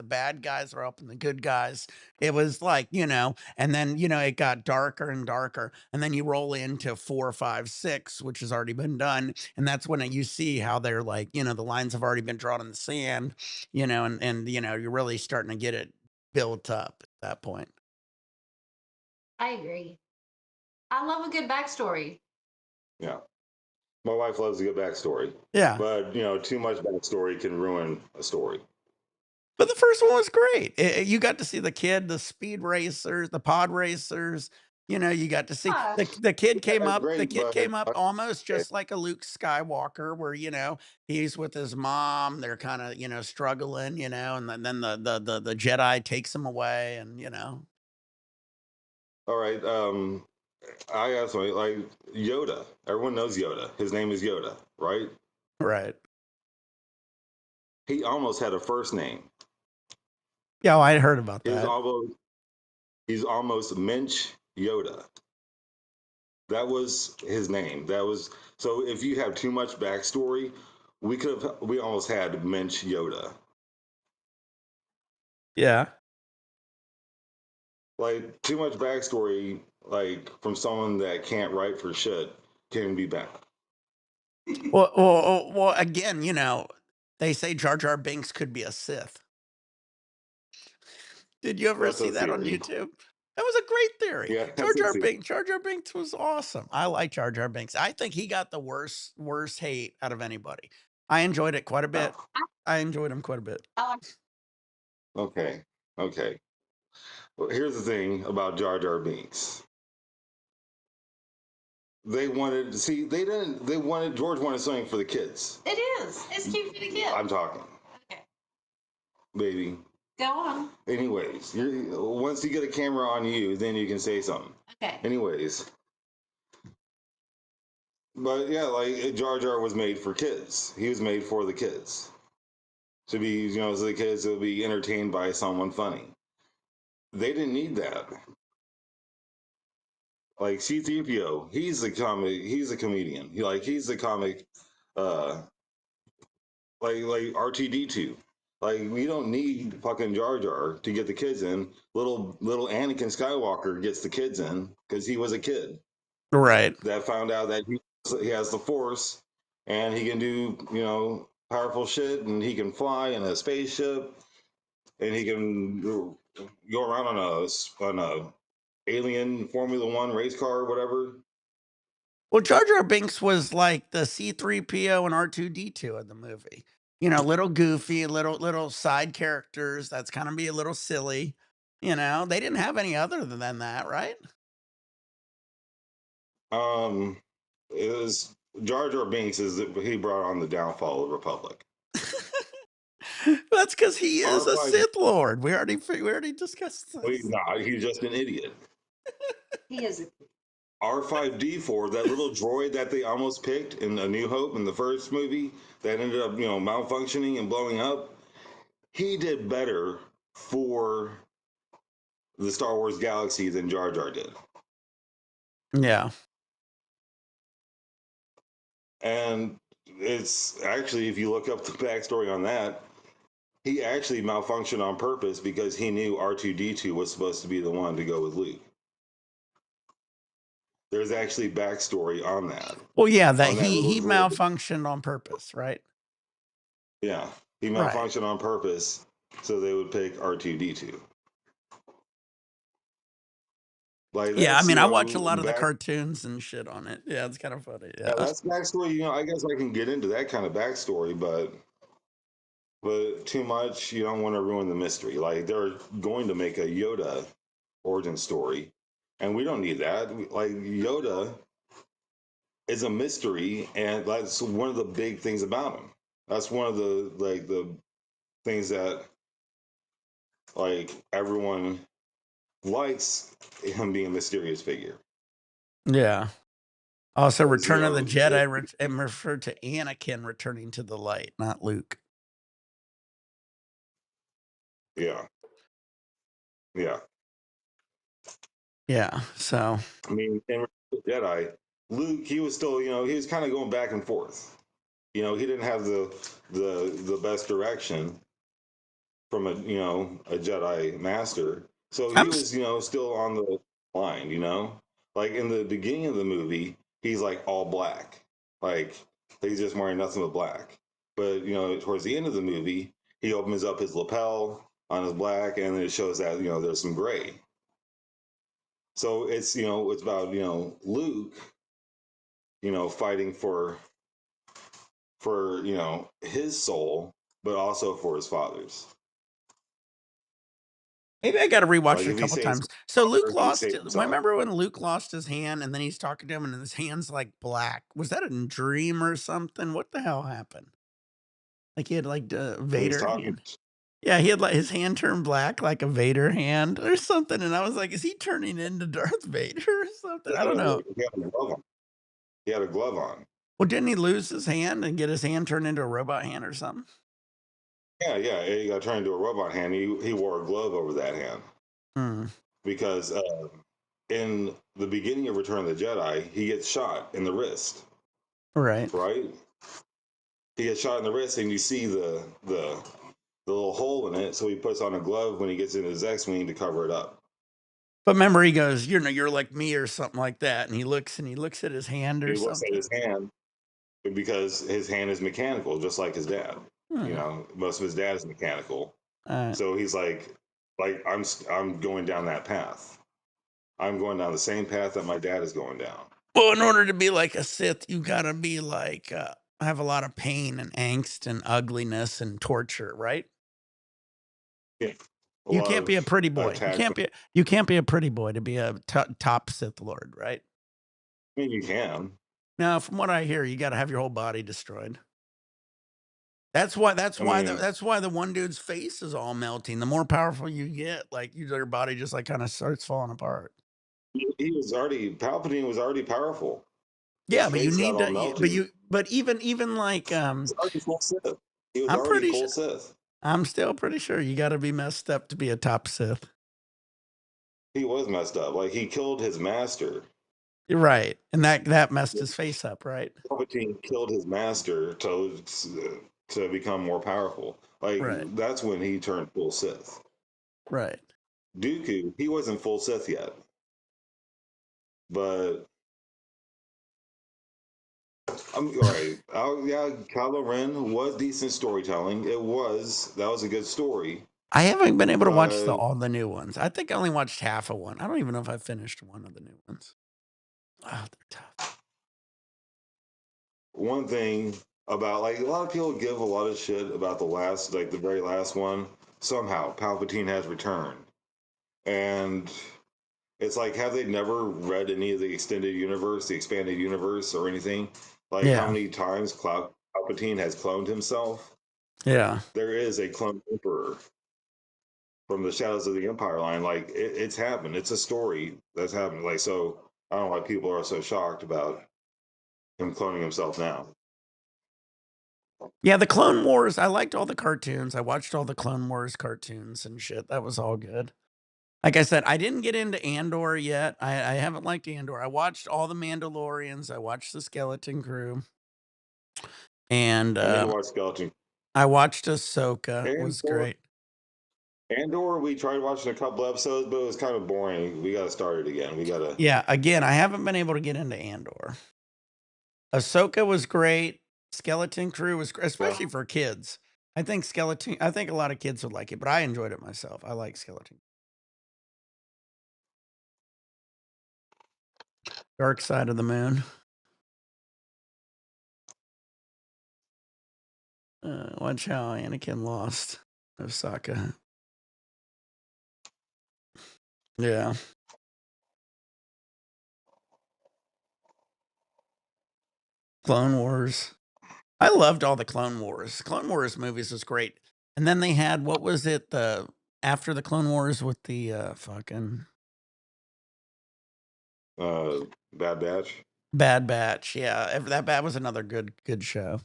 were helping the good guys. It was like, and then, it got darker and darker, and then you roll into 4, 5, 6, which has already been done, and that's when you see how they're like, the lines have already been drawn in the sand, and you're really starting to get it built up at that point.
I agree. I love a good backstory.
Yeah, my wife loves a good backstory,
Yeah.
but too much backstory can ruin a story.
But the first one was great. You got to see the kid, the speed racers, the pod racers. You got to see
Ah,
the kid
Yeah,
came
it's
up. The
great,
kid
but
came up almost
okay.
just like a Luke Skywalker, where he's with his mom. They're kind of struggling, and then the Jedi takes him away, and
All right. I got something like Yoda. Everyone knows Yoda. His name is Yoda, right?
Right.
He almost had a first name.
Yeah, well, I heard about
His
that.
almost he's almost Mensch Yoda. That was his name. That was so. If you have too much backstory, we almost had Mensch Yoda.
Yeah.
Like too much backstory, like from someone that can't write for shit, can be bad.
Well, again, they say Jar Jar Binks could be a Sith. Did you ever
That's
see
a
that on
theory.
YouTube? That was a great theory.
Yeah, that's a theory.
Jar Jar Binks was awesome. I like Jar Jar Binks. I think he got the worst hate out of anybody. I enjoyed it quite a bit.
Oh,
I enjoyed him quite a bit.
I like
okay, okay. Well, here's the thing about Jar Jar Binks. They wanted to see. They didn't. They wanted George wanted something for the kids.
it is. It's cute for the kid.
I'm talking,
Okay,
baby.
go on.
Anyways, once you get a camera on you, then you can say something.
Okay.
Anyways, but yeah, like Jar Jar was made for kids. He was made for the kids to be, so the kids will be entertained by someone funny. They didn't need that. Like C-3PO, he's a comic. He's a comedian. He's a comic. Uh, like R2D2. Like we don't need fucking Jar Jar to get the kids in. Little Anakin Skywalker gets the kids in because he was a kid
Right.
that found out that he has the Force and he can do powerful shit and he can fly in a spaceship and he can go around on a alien Formula One race car or whatever.
Well, Jar Jar Binks was like the C-3PO and R2D2 in the movie. Little goofy, little side characters that's kind of be a little silly. They didn't have any other than that, right?
Um, it was Jar Jar Binks is that he brought on the downfall of the Republic.
That's because he is a
R5,
Sith Lord. We already discussed
well, he's
this.
not. He's just an idiot.
He is.
R5D4, that little droid that they almost picked in A New Hope in the first movie that ended up, malfunctioning and blowing up. He did better for the Star Wars galaxy than Jar Jar did.
Yeah.
And it's actually, if you look up the backstory on that, he actually malfunctioned on purpose because he knew R2D2 was supposed to be the one to go with Luke. There's actually backstory on that.
Well, yeah, that
On that little
he
droid.
malfunctioned on purpose, right?
Yeah. He
Right.
malfunctioned on purpose so they would pick R2D2. Like
Yeah, I
that's,
mean, I watch a lot of the
back
cartoons and shit on it. Yeah, it's kind of funny.
yeah,
Yeah.
that's backstory. I guess I can get into that kind of backstory, but too much, you don't want to ruin the mystery. Like they're going to make a Yoda origin story, and we don't need that. Like Yoda is a mystery, and that's one of the big things about him. That's one of the things that like everyone likes him being a mysterious figure.
Yeah. Also,
'Cause,
Return of the Jedi and referred to Anakin returning to the light, not Luke.
yeah, yeah.
Yeah. So,
I mean, in Return of the Jedi, Luke, he was still, he was kind of going back and forth. He didn't have the best direction from a Jedi master. So he
I'm
was, still on the line. Like in the beginning of the movie, he's like all black. Like he's just wearing nothing but black. But, towards the end of the movie, he opens up his lapel on his black and then it shows that, there's some gray. So it's about, Luke, fighting for his soul, but also for his father's.
maybe I got to rewatch
Like
it a
if he
couple
saves
times. So Luke
he
lost.
saves himself.
Remember when Luke lost his hand and then he's talking to him and his hand's like black? Was that a dream or something? What the hell happened? Like he had like
When he's
Vader
talking
hand. Yeah, he had like his hand turned black like a Vader hand or something, and I was like, "Is he turning into Darth Vader or something?" I don't know.
He had a glove on. He had a glove on.
Well, didn't he lose his hand and get his hand turned into a robot hand or something?
Yeah. He got turned into a robot hand. He wore a glove over that hand
Hmm.
because in the beginning of Return of the Jedi, he gets shot in the wrist.
Right.
Right? He gets shot in the wrist, and you see the little hole in it. So he puts on a glove when he gets into his X-wing to cover it up.
But remember, he goes, you're like me or something like that, and he looks at his hand or
He looks at
something.
his hand because his hand is mechanical, just like his dad. You
Hmm.
know, most of his dad is mechanical.
Uh,
So he's like I'm going down that path. I'm going down the same path that my dad is going down.
well, in order to be like a Sith, you gotta be like have a lot of pain and angst and ugliness and torture, right?
Yeah. A
You
lot
can't be a
of
pretty boy.
attachment.
You can't be a pretty boy to be a top Sith Lord, right?
I mean, you can.
Now, from what I hear, you got to have your whole body destroyed.
I mean,
That's why the one dude's face is all melting. The more powerful you get, like your body just like kind of starts falling apart.
he was already Palpatine was already powerful. His
Yeah, but you
face got
need
all
to.
melty.
But even like
He was already full Sith. He was
I'm
already
pretty
full
sure.
Sith.
I'm still pretty sure you got to be messed up to be a top Sith.
He was messed up. Like he killed his master.
You're right, and that messed his face up, right?
Palpatine killed his master to become more powerful. Like
Right,
that's when he turned full Sith.
right.
Dooku, he wasn't full Sith yet, but I'm all right. Yeah, Kylo Ren was decent storytelling. That was a good story,
I haven't been able to watch
but
all the new ones. I think I only watched half of one. I don't even know if I finished one of the new ones. Oh, they're tough.
one thing about like a lot of people give a lot of shit about the very last one. Somehow Palpatine has returned, and it's like, have they never read any of the extended universe, the expanded universe, or anything? Like how
Yeah,
many times Palpatine has cloned himself?
yeah.
There is a clone emperor from the Shadows of the Empire line. Like it's happened. It's a story that's happened. Like so, I don't know why people are so shocked about him cloning himself now.
Yeah, the Clone Wars, I liked all the cartoons. I watched all the Clone Wars cartoons and shit. That was all good. Like I said, I didn't get into Andor yet. I haven't liked Andor. I watched all the Mandalorians. I watched the Skeleton Crew, and
I need to watch Skeleton.
I watched Ahsoka. It
And
was great.
Andor, we tried watching a couple episodes, but it was kind of boring. We got to start it again. We got to.
Yeah, again, I haven't been able to get into Andor. Ahsoka was great. Skeleton Crew was great,
Yeah.
especially for kids. I think a lot of kids would like it, but I enjoyed it myself. I like Skeleton. Dark Side of the Moon. Watch how Anakin lost Osaka. Yeah. Clone Wars. I loved all the Clone Wars. Clone Wars movies was great. And then they had what was it the after the Clone Wars with the fucking
Bad Batch.
Bad Batch. Yeah, that was another good show.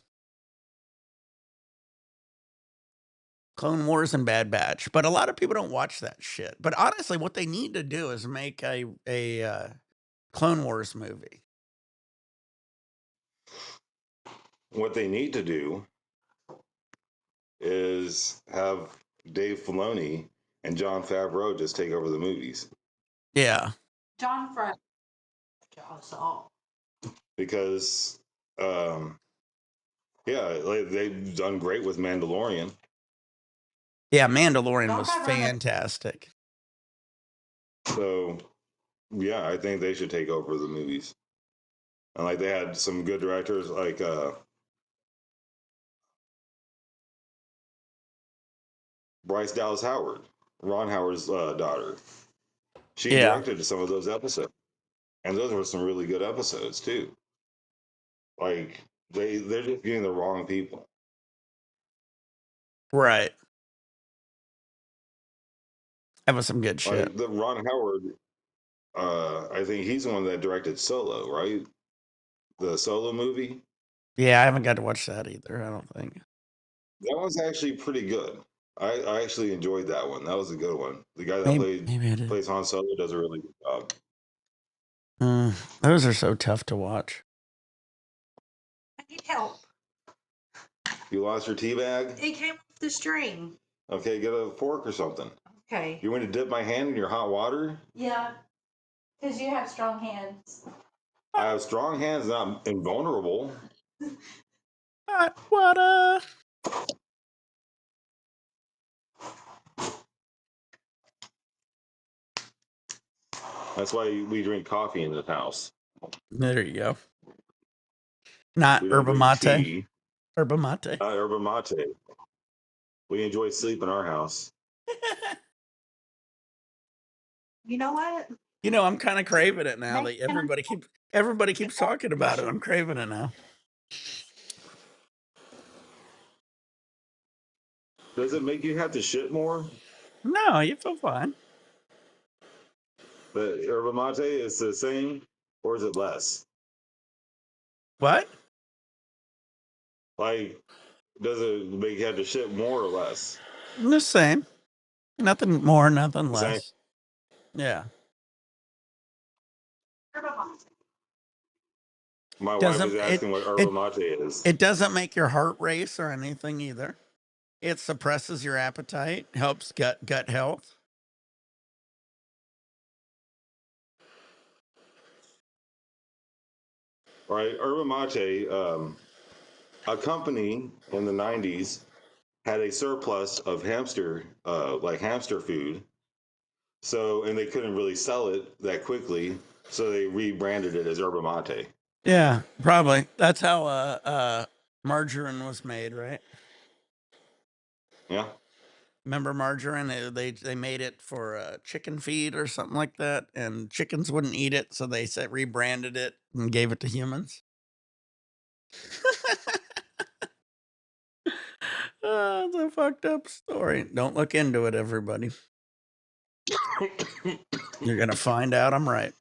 Clone Wars and Bad Batch. But a lot of people don't watch that shit. But honestly, what they need to do is make a Clone Wars movie.
What they need to do is have Dave Filoni and John Favreau just take over the movies
Yeah.
John Fred. Us all.
because, um, yeah, like, they've done great with Mandalorian.
Yeah, Mandalorian
John
was
Favreau.
fantastic.
So, yeah, I think they should take over the movies. And like they had some good directors like Bryce Dallas Howard, Ron Howard's daughter. She
Yeah.
directed some of those episodes, and those were some really good episodes too. Like they're just getting the wrong people.
Right. That was some good shit.
Like the Ron Howard, I think he's the one that directed Solo, right? The Solo movie.
Yeah, I haven't got to watch that either. I don't think.
That one's actually pretty good. I actually enjoyed that one. That was a good one. The guy that
Maybe I did.
plays Han Solo does a really good job.
Those are so tough to watch.
I need help.
You lost your tea bag?
It came off the string.
Okay, get a fork or something.
Okay.
You want to dip my hand in your hot water?
Yeah, because you have strong hands.
I have strong hands and I'm invulnerable.
Hot water.
That's why we drink coffee in this house.
There you go. Not
We don't
yerba
drink
mate.
tea.
Yerba mate.
Not yerba mate. We enjoy sleep in our house.
You know what?
You know, I'm kind of craving it now that everybody keeps talking about it. I'm craving it now.
Does it make you have to shit more?
No, you feel fine.
The yerba mate is the same, or is it less?
What?
Like, does it make you have to shit more or less?
The same. Nothing more, nothing
The same.
less. Yeah.
My wife is asking what yerba mate is.
It doesn't make your heart race or anything either. It suppresses your appetite, helps gut health.
Right, yerba mate. A company in the '90s had a surplus of hamster food. So, and they couldn't really sell it that quickly, so they rebranded it as yerba mate.
Yeah, probably. That's how margarine was made, right?
Yeah.
Remember margarine? They made it for chicken feed or something like that, and chickens wouldn't eat it, so they rebranded it and gave it to humans. It's a fucked up story. Don't look into it, everybody. You're gonna find out I'm right.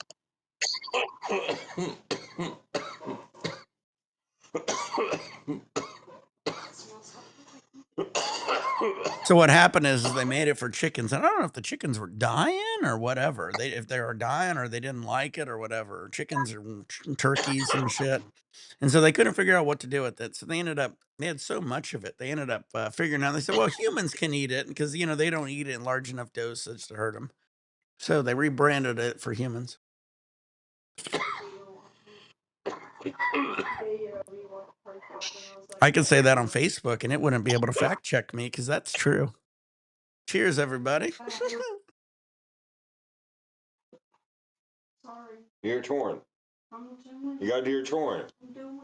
So what happened is they made it for chickens, and I don't know if the chickens were dying or whatever. If they were dying or they didn't like it or whatever. Chickens or turkeys and shit, and so they couldn't figure out what to do with it. So they had so much of it. They ended up figuring out. They said, well, humans can eat it because they don't eat it in large enough dosage to hurt them. So they rebranded it for humans. I could say that on Facebook, and it wouldn't be able to fact check me because that's true. Cheers, everybody.
Sorry.
You're torn.
I'm doing
You gotta do your torn.
I'm doing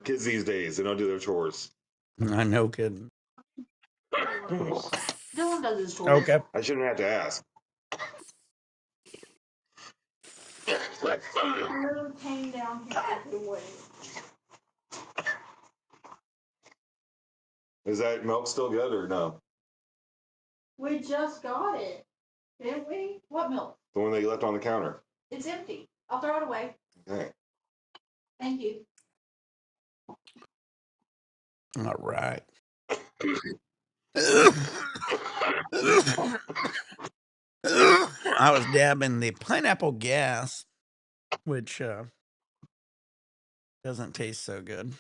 Kids these days, they don't do their chores.
I know, kidding.
Dylan does his chores.
Okay.
I shouldn't have to ask.
Literally came down here and put away.
Is that milk still good or no?
We just got it, didn't we? What milk?
The one that you left on the counter.
It's empty. I'll throw it away.
Okay.
Thank you.
All right. I was dabbing the pineapple gas, which doesn't taste so good,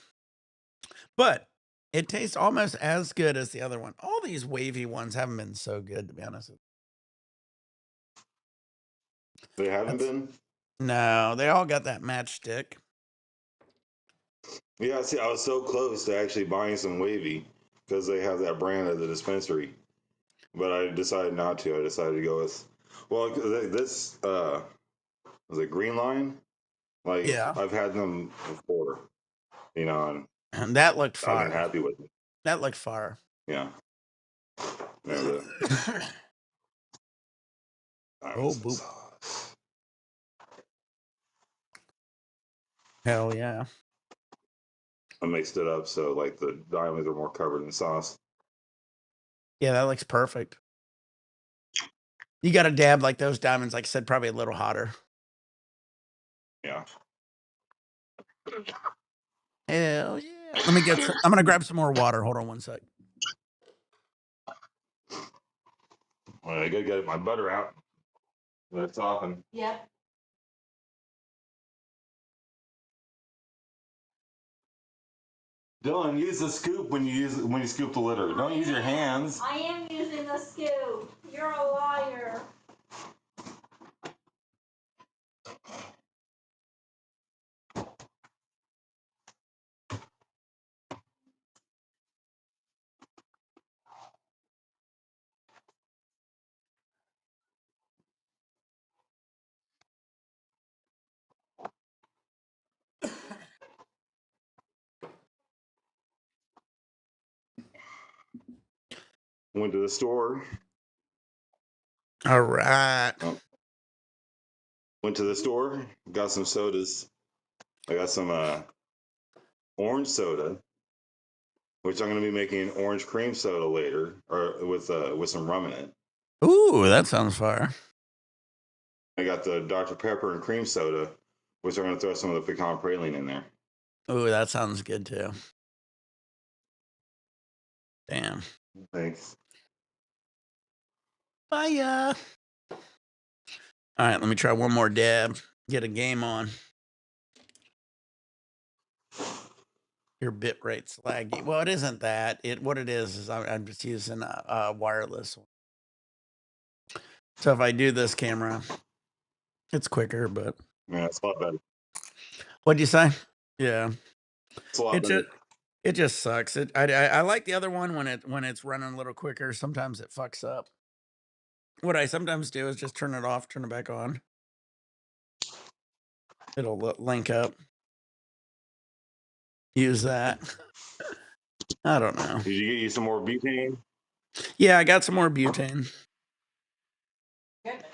but it tastes almost as good as the other one. All these wavy ones haven't been so good, to be honest.
They haven't been?
No, they all got that matchstick.
Yeah, see, I was so close to actually buying some wavy because they have that brand at the dispensary. But I decided not to. I decided to go with, well, this, was it Green Line? Like,
Yeah.
I've had them before, and
And that looked
I've
fire.
been happy with it.
That looked fire.
Yeah.
Oh, boop. Hell yeah.
I mixed it up so like the diamonds are more covered in sauce.
Yeah, that looks perfect. You got to dab like those diamonds, like I said, probably a little hotter.
Yeah.
Hell yeah. Let me get some, I'm going to grab some more water. Hold on one sec.
Well, I gotta get my butter out. Let's soften.
Yep.
Dylan, use the scoop when you scoop the litter. Don't use your hands.
I am using the scoop. You're a liar.
Went to the store.
All right.
Oh. Went to the store. Got some sodas. I got some orange soda, which I'm going to be making orange cream soda later, or with some rum in it.
Ooh, that sounds fire.
I got the Dr. Pepper and cream soda, which I'm going to throw some of the pecan praline in there.
Ooh, that sounds good too. Damn.
Thanks.
Bye. All right, let me try one more dab. Get a game on. Your bit rate's laggy. Well, it isn't that. What it is I'm just using a wireless one. So if I do this camera, it's quicker, but
Yeah, it's a lot better.
what'd you say? Yeah.
It's a lot better.
It just sucks. I like the other one when it's running a little quicker. Sometimes it fucks up. What I sometimes do is just turn it off, turn it back on. It'll link up. Use that. I don't know.
Did you get you some more butane?
Yeah, I got some more butane.
Goodness.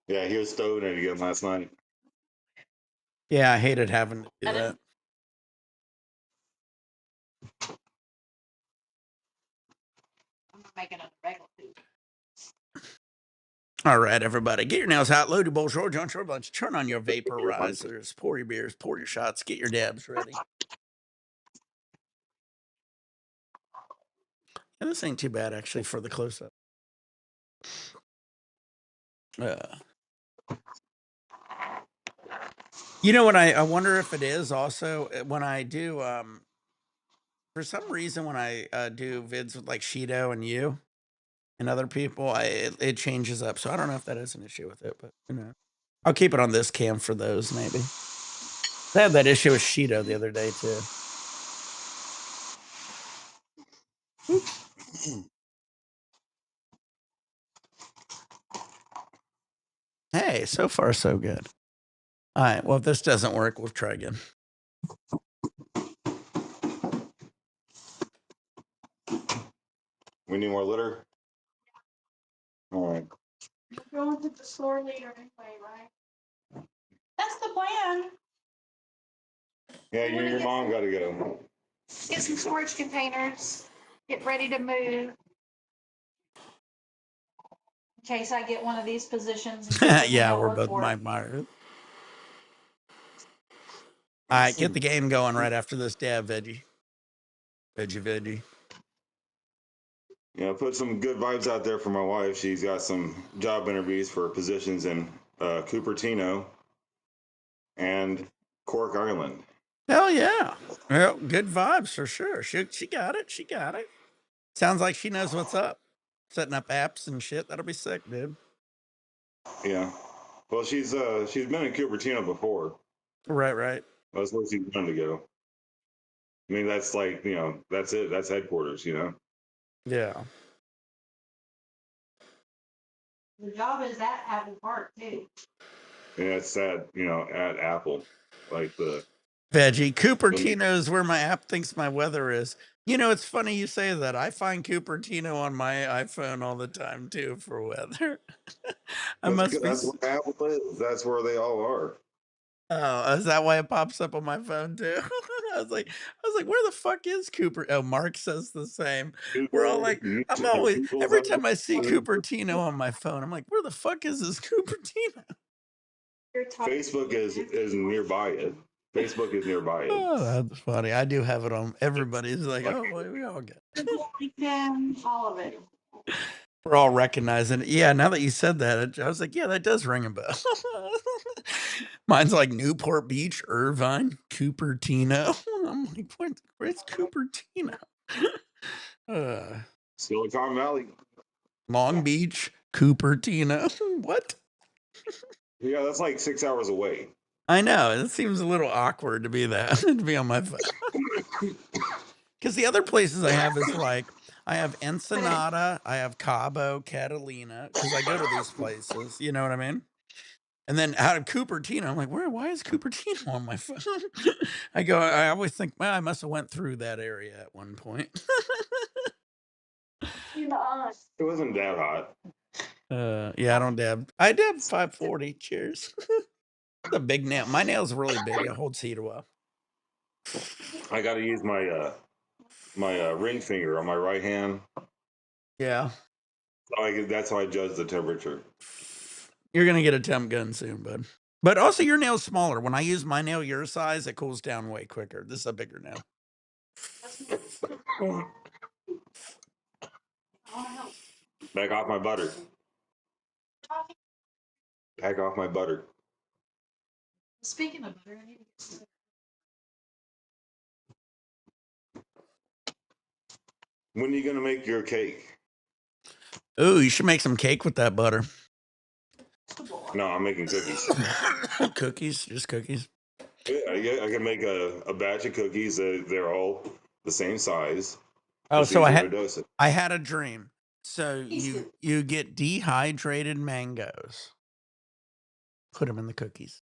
Yeah, he was stoving it again last night.
Yeah, I hated having to do
That is-
that.
I'm gonna make another regular food.
All right, everybody, get your nails out, load your bowl, short John short bunch, turn on your vaporizers, pour your beers, pour your shots, get your dabs ready. And this ain't too bad actually for the close up. You know what I wonder if it is also when I do for some reason when I do vids with like Shido and you and other people, it changes up. So I don't know if that is an issue with it, but you know. I'll keep it on this cam for those maybe. I had that issue with Shido the other day too. Hey, so far so good. All right, well if this doesn't work, we'll try again.
We need more litter? All right.
We're going to the store later anyway, right? That's the plan.
Yeah, you and your mom got to go.
Get some storage containers. Get ready to move. In case I get one of these positions. In case
Yeah,
don't
we're
work
both
for it.
Mike Myers. All right, get the game going right after this dab, veggie. Veggie.
Yeah, put some good vibes out there for my wife. She's got some job interviews for positions in Cupertino and Cork Island.
Hell yeah. Well, good vibes for sure. She got it. She got it. Sounds like she knows what's up. Setting up apps and shit. That'll be sick, dude.
Yeah. Well, she's been in Cupertino before.
Right.
That's where she's going to go. I mean, that's like, that's it. That's headquarters,
Yeah.
The job is at Apple Park too.
And it's sad, at Apple, like the
Veggie. Cupertino is where my app thinks my weather is. You know, it's funny you say that. I find Cupertino on my iPhone all the time too for weather.
that's where Apple is. That's where they all are.
Oh, is that why it pops up on my phone too? I was like, where the fuck is Cooper? Oh, Mark says the same. We're all like, I'm
YouTube,
always
people's
every time I see
on
Cupertino on my phone, I'm like, where the fuck is this Cupertino?
Facebook is nearby it. Facebook is nearby it.
Oh, that's funny. I do have it on. Everybody's like, oh, well, we all get.
All of it.
We're all recognizing it. Yeah, now that you said that, I was like, yeah, that does ring a bell. Mine's like Newport Beach, Irvine, Cupertino. I'm like, where's Cupertino?
Silicon Valley.
Long Beach, Cupertino. What?
Yeah, that's like 6 hours away.
I know. It seems a little awkward to be that, to be on my phone. Because the other places I have is like, I have Ensenada, I have Cabo, Catalina, because I go to these places. You know what I mean? And then out of Cupertino, I'm like, why is Cupertino on my phone? I always think, well, I must have went through that area at one point.
It wasn't that hot.
Yeah, I don't dab. I dab 540. Cheers. It's a big nail. My nail's really big. It holds heat well.
I got to use my ring finger on my right hand.
Yeah.
That's how I judge the temperature.
You're going to get a temp gun soon, bud. But also, your nail's smaller. When I use my nail your size, it cools down way quicker. This is a bigger nail.
Back off my butter. Back off my butter.
Speaking of butter, I need to get some.
When are you going to make your cake?
Ooh, you should make some cake with that butter.
No, I'm making cookies.
Cookies? Just cookies?
Yeah, I can make a batch of cookies. They're all the same size.
Oh,
It's
so I
easier to dose it.
had a dream. So you get dehydrated mangoes. Put them in the cookies.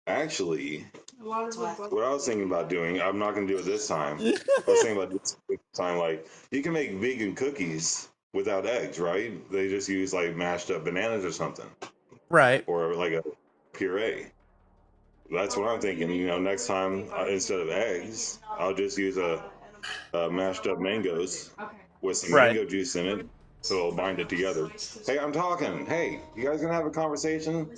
Actually, what I was thinking about doing, I'm not going to do it this time. I was thinking about this time, like, you can make vegan cookies without eggs, right? They just use like mashed up bananas or something.
Right.
Or like a puree. That's what I'm thinking. You know, next time instead of eggs, I'll just use a mashed up mangoes with some mango juice in it, so it'll bind it together. Hey, I'm talking. Hey, you guys gonna have a conversation?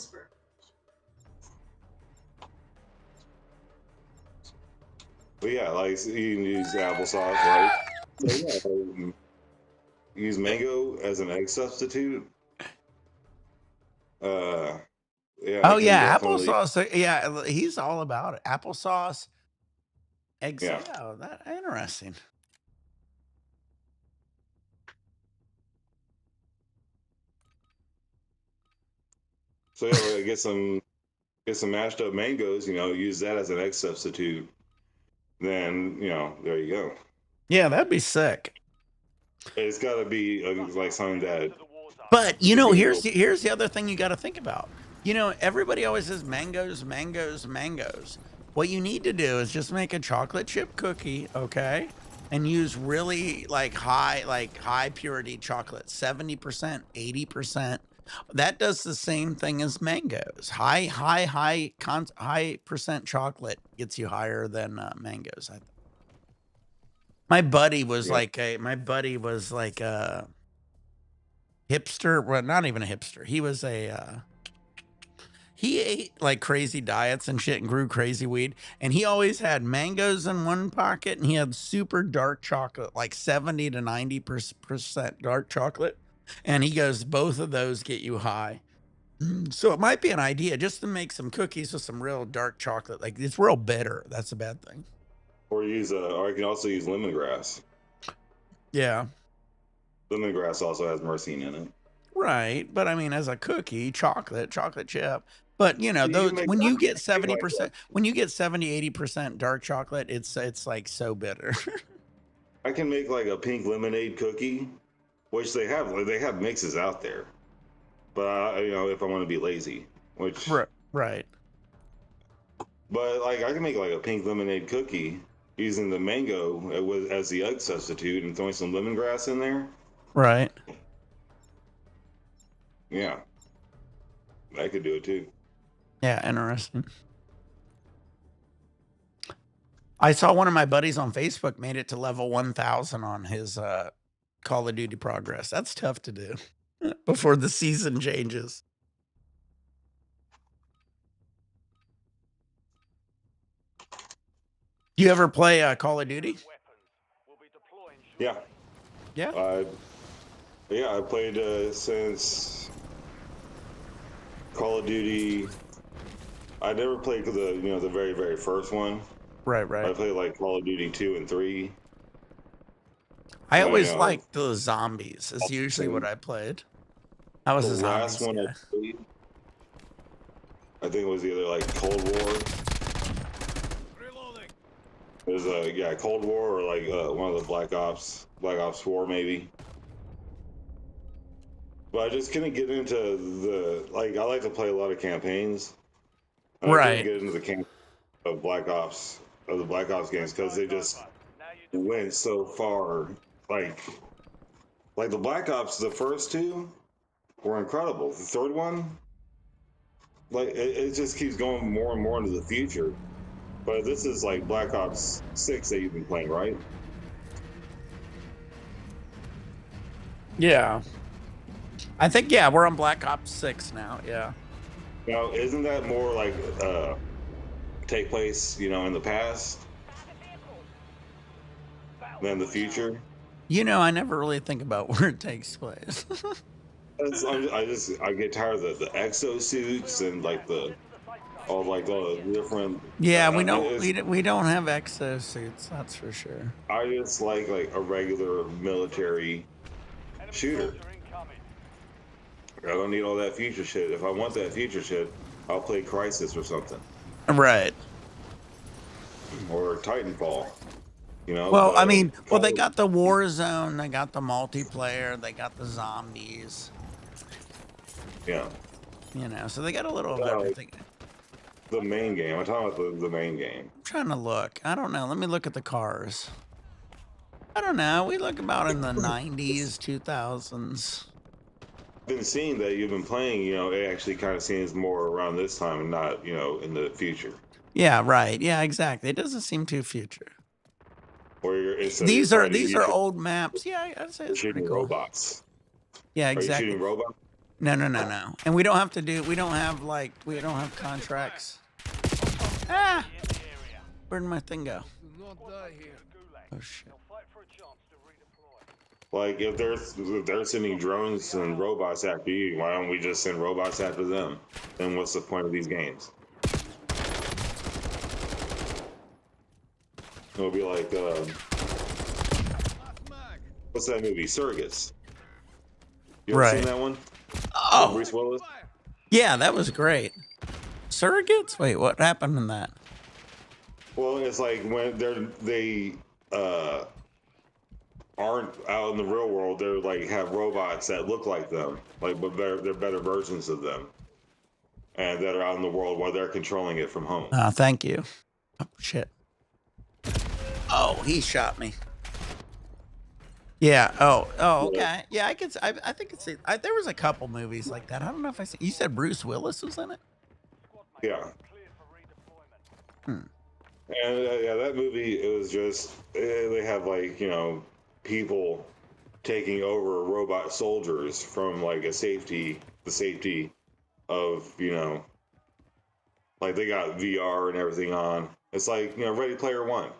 But yeah, like you can use applesauce, right? So yeah, use mango as an egg substitute. Yeah.
Oh yeah, applesauce. Yeah, he's all about it. Applesauce, eggs.
Yeah.
Yeah, that interesting.
So yeah, get some mashed up mangoes. You know, use that as an egg substitute. Then there you go.
Yeah, that'd be sick.
It's got to be like something that.
But here's the other thing you got to think about. Everybody always says mangoes, mangoes, mangoes. What you need to do is just make a chocolate chip cookie, okay? And use really high purity chocolate, 70%, 80%. That does the same thing as mangoes. High percent chocolate gets you higher than mangoes. My buddy was like a hipster. Well, not even a hipster. He was he ate like crazy diets and shit and grew crazy weed. And he always had mangoes in one pocket and he had super dark chocolate, like 70 to 90% dark chocolate. And he goes, both of those get you high. So it might be an idea just to make some cookies with some real dark chocolate. Like it's real bitter. That's a bad thing.
Or or I can also use lemongrass.
Yeah.
Lemongrass also has myrcene in it.
Right. But I mean, as a cookie, chocolate chip. But when you get 70%, when you get 70, 80% dark chocolate, it's like so bitter.
I can make like a pink lemonade cookie, which they have mixes out there. But if I want to be lazy, which
right.
But like I can make like a pink lemonade cookie using the mango as the egg substitute and throwing some lemongrass in there.
Right.
Yeah. I could do it too.
Yeah, interesting. I saw one of my buddies on Facebook made it to level 1000 on his Call of Duty progress. That's tough to do before the season changes. Do you ever play Call of Duty?
Yeah.
Yeah.
Yeah, I played since Call of Duty. I never played the very very first one.
Right,
I
right.
played like Call of Duty 2 and 3.
I
But,
always liked the zombies. Is usually what I played. I was
the
a
last
zombies
one I
guy.
played, I think it was either like Cold War. It was Cold War or like one of the Black Ops 4 maybe. But I just couldn't get into I like to play a lot of campaigns. And I couldn't
Right.
get into the camp of the Black Ops games because they just went so far. Like the Black Ops, the first two were incredible. The third one, it just keeps going more and more into the future. But this is like Black Ops 6 that you've been playing, right?
Yeah. I think, yeah, we're on Black Ops 6 now. Yeah.
Now, isn't that more like take place, in the past than the future?
I never really think about where it takes place.
I get tired of the exosuits and like all the different.
Yeah, we don't have exosuits, that's for sure.
I just like a regular military shooter. I don't need all that future shit. If I want that future shit, I'll play Crisis or something.
Right.
Or Titanfall.
Well, I mean, they got the Warzone, they got the multiplayer, they got the zombies.
Yeah.
So they got a little of everything.
The main game. I'm talking about the main game.
I'm trying to look. I don't know. Let me look at the cars. I don't know. We look about in the 90s, 2000s.
I've been seeing that you've been playing, it actually kind of seems more around this time and not, in the future.
Yeah, right. Yeah, exactly. It doesn't seem too future. These are old maps. Yeah, I'd say it's pretty cool.
Robots.
Yeah, exactly.
Are you shooting robots?
No. And we don't have contracts. Ah! Where'd my thing go? Oh, shit.
Like, if they're sending drones and robots after you, why don't we just send robots after them? Then what's the point of these games? It'll be like, what's that movie? Surrogates. You ever seen that one?
Oh,
Bruce Willis?
Yeah, that was great. Surrogates? Wait, what happened in that?
Well, it's like when they aren't out in the real world, they're like have robots that look like them, but they're better versions of them, and that are out in the world while they're controlling it from home.
Thank you. Oh, shit. Oh, he shot me. Yeah. Oh, okay. Yeah, I could. I think it's. There was a couple movies like that. I don't know if I see. You said Bruce Willis was in it.
Yeah. And that movie, it was just they have people taking over robot soldiers from the safety of like they got VR and everything on. It's like Ready Player One.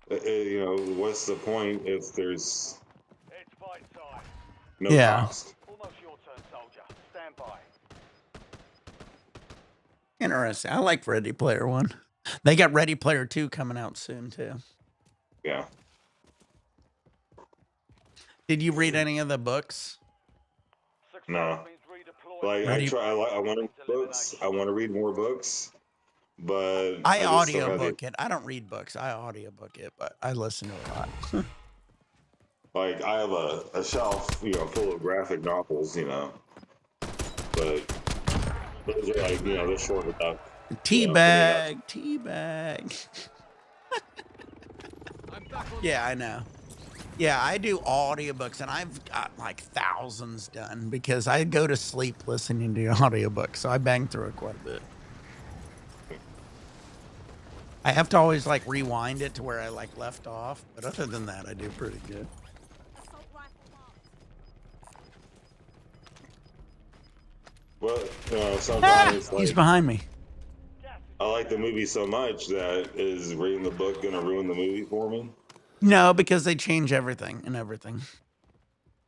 What's the point if there's no cost?
Almost your turn, soldier. Stand by.
Interesting. I like Ready Player One. They got Ready Player 2 coming out soon too.
Yeah.
Did you read any of the books?
No. I want to read books. I want to read more books, but
I audiobook it. I don't read books. I audiobook it, but I listen to it a lot.
Like I have a shelf, full of graphic novels, but those are they're short enough.
Teabag. Yeah, I know. Yeah, I do audiobooks, and I've got like thousands done because I go to sleep listening to audiobooks, so I bang through it quite a bit. I have to always like rewind it to where I like left off, but other than that, I do pretty good.
Well, sometimes
He's
like
behind me.
I like the movie so much that is reading the book gonna ruin the movie for me?
No, because they change everything and everything.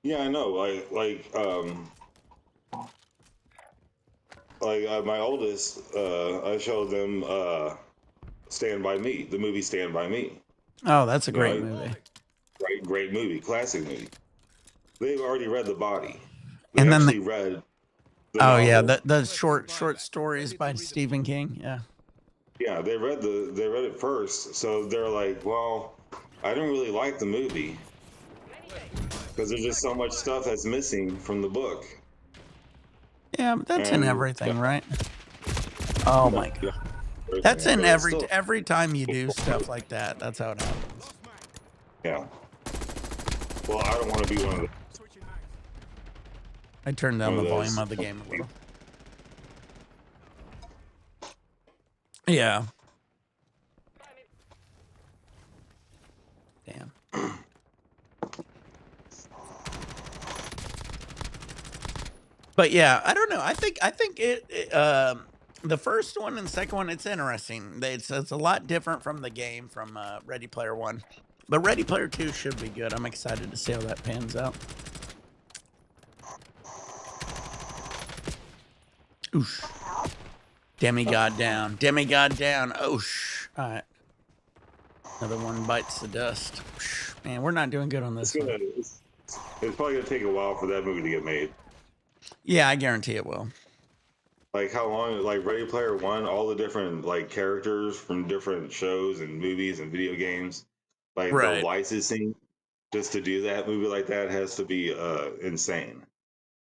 Yeah, I know. My oldest, I showed them Stand by Me, the movie Stand by Me.
Oh, that's a
You know,
great movie.
great movie, classic movie. They've already read The Body. They
And then
actually read the
oh yeah,
novel.
the short stories by Stephen King. Yeah.
Yeah, they read it first, so they're like, well, I didn't really like the movie because there's just so much stuff that's missing from the book.
Yeah, but that's in
And
everything, right? Oh my
yeah,
god. That's in
but it's still
every time you do stuff like that. That's how it happens.
yeah. Well, I don't want to be
I turned down the volume
those.
of the game a little. Yeah. Damn. But yeah, I don't know. I think the first one and second one, it's interesting. It's a lot different from the game from Ready Player One, but Ready Player Two should be good. I'm excited to see how that pans out. Oosh. Demigod down. Demigod down. Oosh. All right. Another one bites the dust. Man, we're not doing good on this one.
It's probably gonna take a while for that movie to get made.
Yeah, I guarantee it will.
Like how long? Like Ready Player One, all the different like characters from different shows and movies and video games, like the
Right.
licensing just to do that movie like that has to be insane.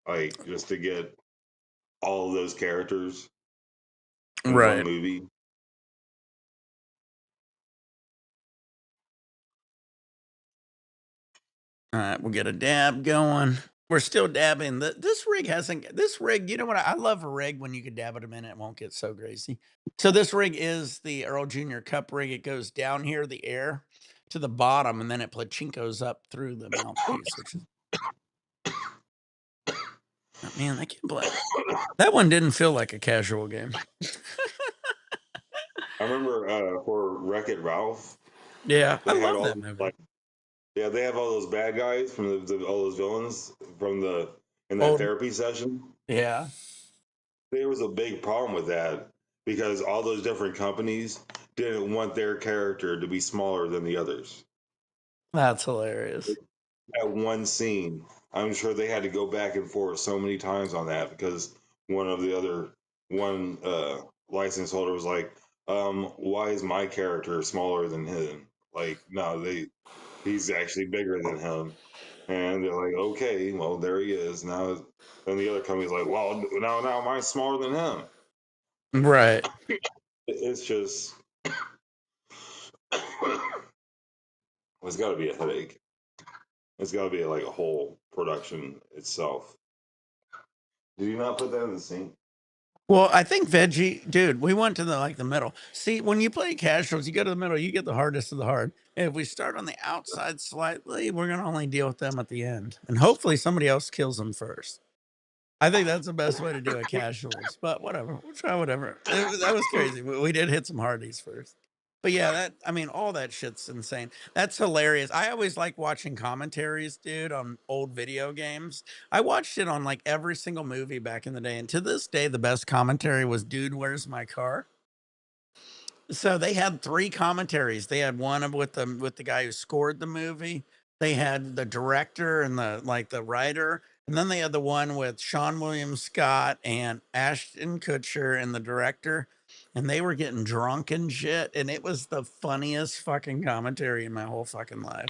Like just to get all of those characters in one
Right.
movie.
All right, we'll get a dab going. We're still dabbing. This rig hasn't. This rig, you know what? I love a rig when you can dab it a minute, it won't get so crazy. So this rig is the Earl Jr. Cup rig. It goes down here, the air to the bottom, and then it plachinkos up through the mouthpiece, which is. Oh, man, I can't believe that one didn't feel like a casual game.
I remember for Wreck-It Ralph,
Yeah, I
they had
love
all
that movie.
like yeah, they have all those bad guys from all those villains from the in that
Old,
therapy session.
yeah,
There was a big problem with that because all those different companies didn't want their character to be smaller than the others.
that's hilarious.
That one scene, I'm sure they had to go back and forth so many times on that because one license holder was like, why is my character smaller than him? Like, no, he's actually bigger than him. And they're like, okay, well, there he is. Now, then the other company's like, well, now mine's smaller than him.
Right.
It's just, it's got to be a headache. It's got to be like a whole production itself. Did you not put that in the sink?
Well, I think veggie, dude, we went to the middle. See, when you play casuals, you go to the middle, you get the hardest of the hard. If we start on the outside slightly, we're gonna only deal with them at the end. And hopefully somebody else kills them first. I think that's the best way to do it casuals. But whatever. We'll try whatever. That was crazy. We did hit some hardies first. But yeah, I mean, all that shit's insane. That's hilarious. I always like watching commentaries, dude, on old video games. I watched it on like every single movie back in the day. And to this day, the best commentary was Dude, Where's My Car? So they had 3 commentaries. They had one with the guy who scored the movie. They had the director and the writer, and then they had the one with Sean William Scott and Ashton Kutcher and the director, and they were getting drunk and shit, and it was the funniest fucking commentary in my whole fucking life.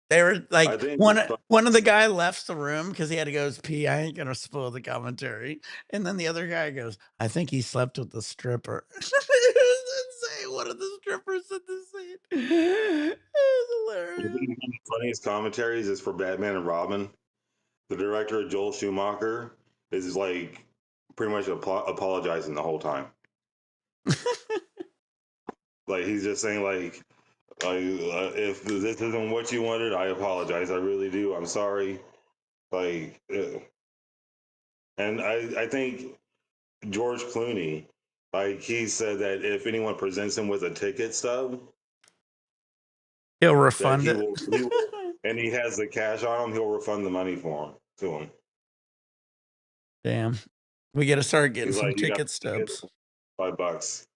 They were
I
like
think
one of the guy left the room because he had to go pee. I ain't gonna spoil the commentary. And then the other guy goes, I think he slept with the stripper. It was insane. One of the strippers said the same. It was
I
hilarious.
think one of the funniest commentaries is for Batman and Robin. The director Joel Schumacher is like pretty much apologizing the whole time. Like he's just saying if this isn't what you wanted, I apologize. I really do. I'm sorry. Like, and I think George Clooney, like he said that if anyone presents him with a ticket stub,
He'll
that
refund it.
and he has the cash on him, he'll refund the money to him.
Damn. We got to start getting
He's
some
like, you got
ticket stubs.
$5.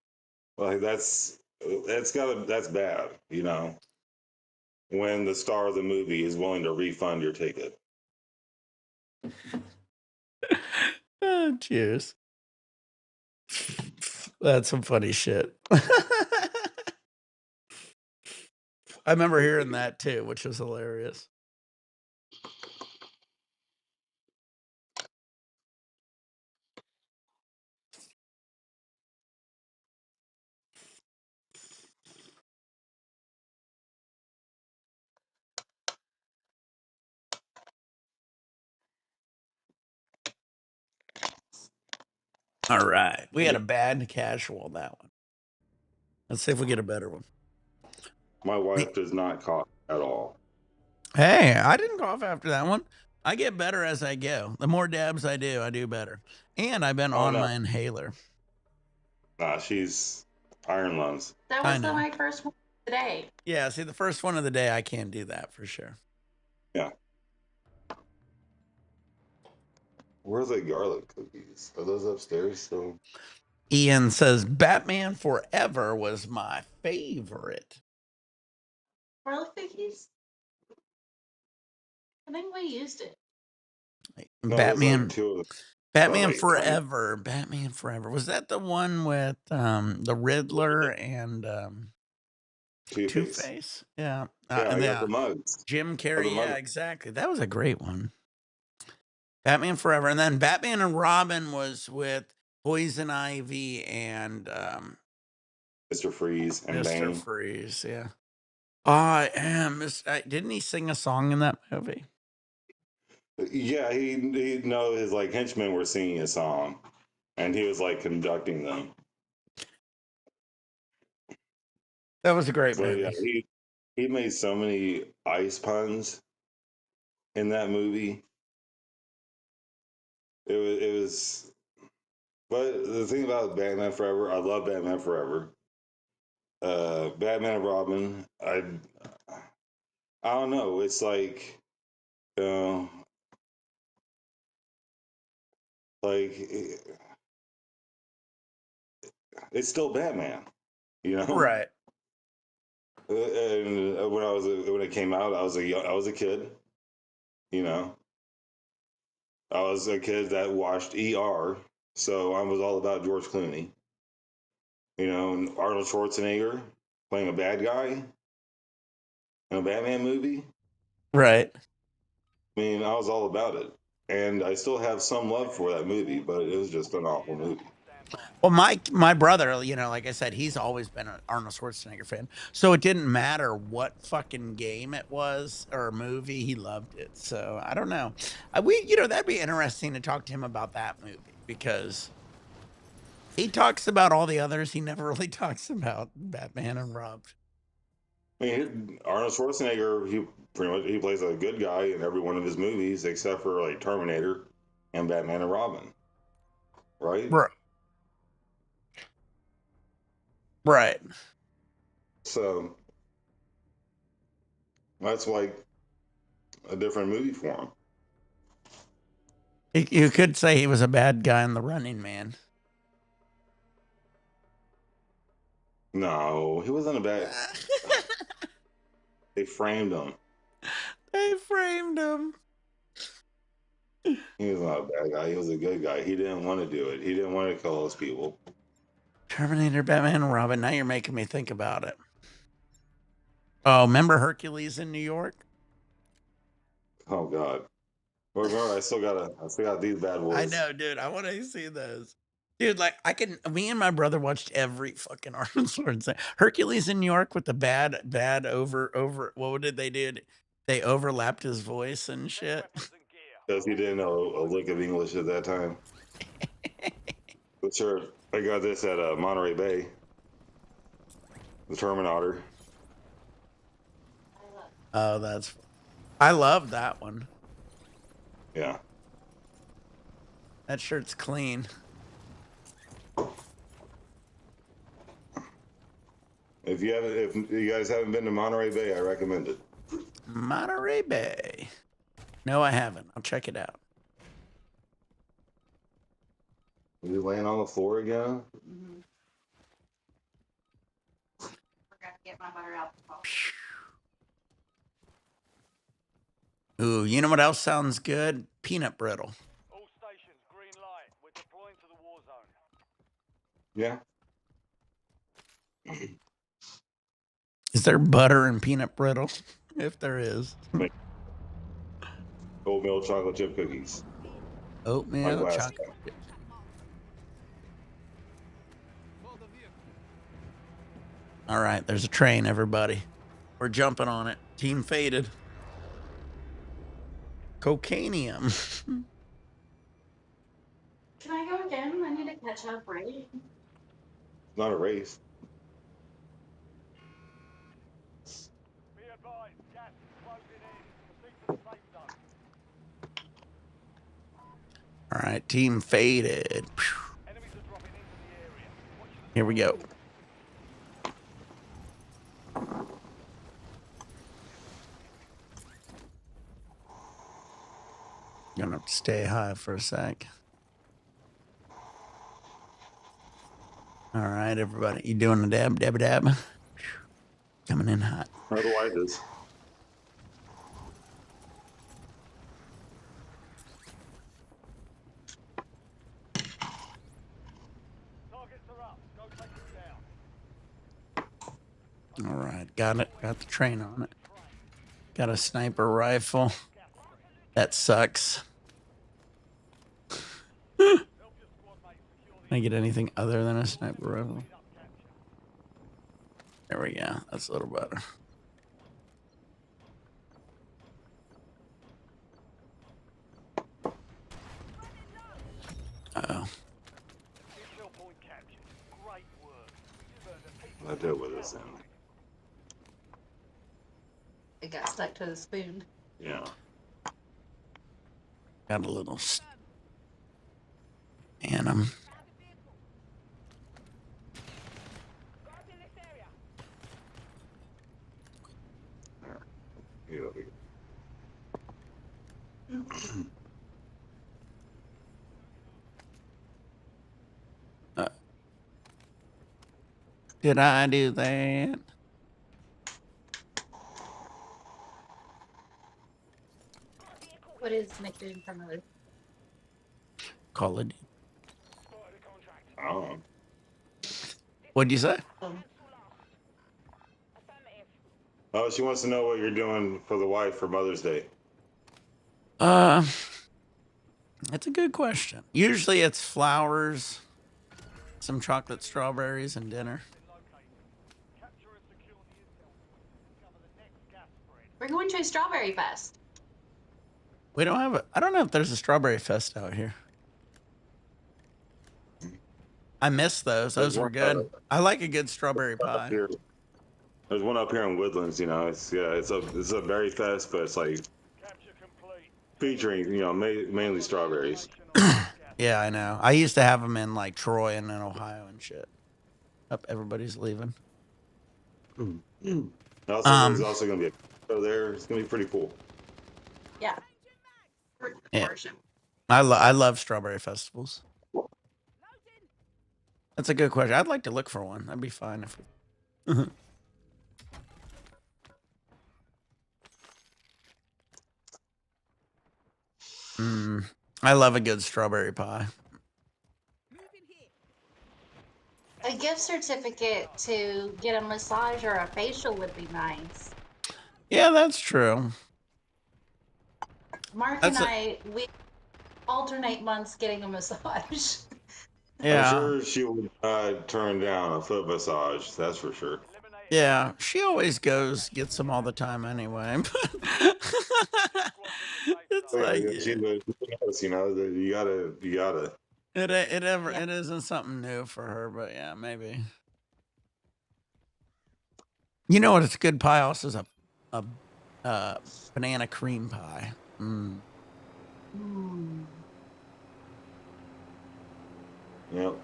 Like that's bad, you know, when the star of the movie is willing to refund your ticket.
Cheers. That's some funny shit. I remember hearing that too, which was hilarious. All right. We had a bad casual on that one. Let's see if we get a better one.
My wife does not cough at all.
Hey, I didn't cough after that one. I get better as I go. The more dabs I do better. And I've been
Oh
on
no,
my inhaler.
nah, she's iron lungs.
That
I
was
know.
my first one today.
Yeah, see, the first one of the day, I can't do that for sure.
Yeah. Where's the garlic cookies? Are those upstairs still?
Ian says Batman Forever was my favorite.
Garlic cookies? I think we used it.
No, there's like
Batman
2 of them.
Batman
Like tiny.
Forever. Batman Forever. Was that the one with the Riddler and
Two-Face.
Two-Face? Yeah.
Yeah, I
And
got
yeah,
the mugs.
Jim
I got the
Carrey. Yeah,
mugs.
exactly. That was a great one. Batman Forever. And then Batman and Robin was with Poison Ivy and
Mr. Freeze and
Mr.
Bane.
Freeze. Yeah. I am. Didn't he sing a song in that movie?
Yeah, he know his like henchmen were singing a song, and he was like conducting them.
That was a great
But yeah,
movie.
he made so many ice puns in that movie. It was. But the thing about Batman Forever, I love Batman Forever. Batman and Robin, I don't know. It's like, uh, like it's still Batman, you know.
Right.
And when it came out, I was a kid, you know. I was a kid that watched ER, so I was all about George Clooney, you know, and Arnold Schwarzenegger playing a bad guy in a Batman movie.
Right.
I mean, I was all about it, and I still have some love for that movie, but it was just an awful movie.
Well, my brother, you know, like I said, he's always been an Arnold Schwarzenegger fan. So it didn't matter what fucking game it was or movie, he loved it. So I don't know. That'd be interesting to talk to him about that movie because he talks about all the others. He never really talks about Batman and Rob.
I mean, Arnold Schwarzenegger, he pretty much he plays a good guy in every one of his movies except for like Terminator and Batman and Robin, right?
Right. Right.
So that's like a different movie for him.
You could say he was a bad guy in The Running Man.
No, he wasn't a bad. They framed him.
They framed him.
He was not a bad guy. He was a good guy. He didn't want to do it. He didn't want to kill those people.
Terminator, Batman, and Robin. Now you're making me think about it. Oh, remember Hercules in New York?
Oh God. But remember, I still got these bad boys.
I know, dude. I want to see those. Dude, like me and my brother watched every fucking Arnold Schwarzenegger. Hercules in New York with the bad over. What did they do? They overlapped his voice and shit.
Because he didn't know a lick of English at that time. But sure. I got this at Monterey Bay. The Terminator.
Oh, that's. I love that one.
Yeah.
That shirt's clean.
If you guys haven't been to Monterey Bay, I recommend it.
Monterey Bay. No, I haven't. I'll check it out.
Are you laying on the floor again?
Mm-hmm. Forgot to get my butter out the box.
Ooh, you know what else sounds good? Peanut brittle.
All stations, green light. We're deploying to the war zone.
Yeah.
Is there butter and peanut brittle? If there is.
Oatmeal chocolate chip cookies.
Oatmeal,
Like last
chocolate.
time.
All right, there's a train, everybody. We're jumping on it. Team faded. Cocainium.
Can I go again? I need to catch up, right?
It's not a race.
Be advised, gas is closing in. Proceed to the safe zone.
All right, team faded.
Enemies are dropping into the area. Watch the
Here we go. Gonna have to stay high for a sec. All right, everybody. You doing the dab, dab, dab? Coming in hot.
Otherwise, it's
targets are up. Go take them down.
All right, got it. Got the train on it. Got a sniper rifle. That sucks. Can I get anything other than a sniper rifle? There we go. That's a little better. Uh-oh.
Intel point captured. Great work. You've earned a piece
I dealt with this then.
It got stuck to the spoon.
Yeah.
Got a little Anim.
Yeah.
Did I do that?
What is nickname from other?
Call it.
Oh.
What'd you say?
Oh, she wants to know what you're doing for the wife for Mother's Day.
That's a good question. Usually it's flowers, some chocolate strawberries, and dinner.
capture and secure the intel point. Discover the next gas spread.
We're going to a strawberry fest.
We don't have I don't know if there's a strawberry fest out here. I miss those. Those were good. I like a good strawberry pie.
There's one up here in Woodlands. You know, it's a berry fest, but it's like
Capture complete.
featuring mainly strawberries.
Yeah, I know. I used to have them in like Troy and in Ohio and shit. Up, everybody's leaving.
Also, there's also going to be a show there. It's going to be pretty cool.
Yeah.
Yeah. I love strawberry festivals. That's a good question. I'd like to look for one. That'd be fine if. I love a good strawberry pie.
A gift certificate to get a massage or a facial would be nice.
Yeah, that's true.
Mark and I, we alternate months getting a massage.
Yeah.
I'm sure she would turn down a foot massage. That's for sure.
Yeah, she always gets them all the time anyway. It's like,
She would, you know, you gotta.
It isn't something new for her, but yeah, maybe. You know what? It's good pie. Also, is a banana cream pie. Mm.
Yep.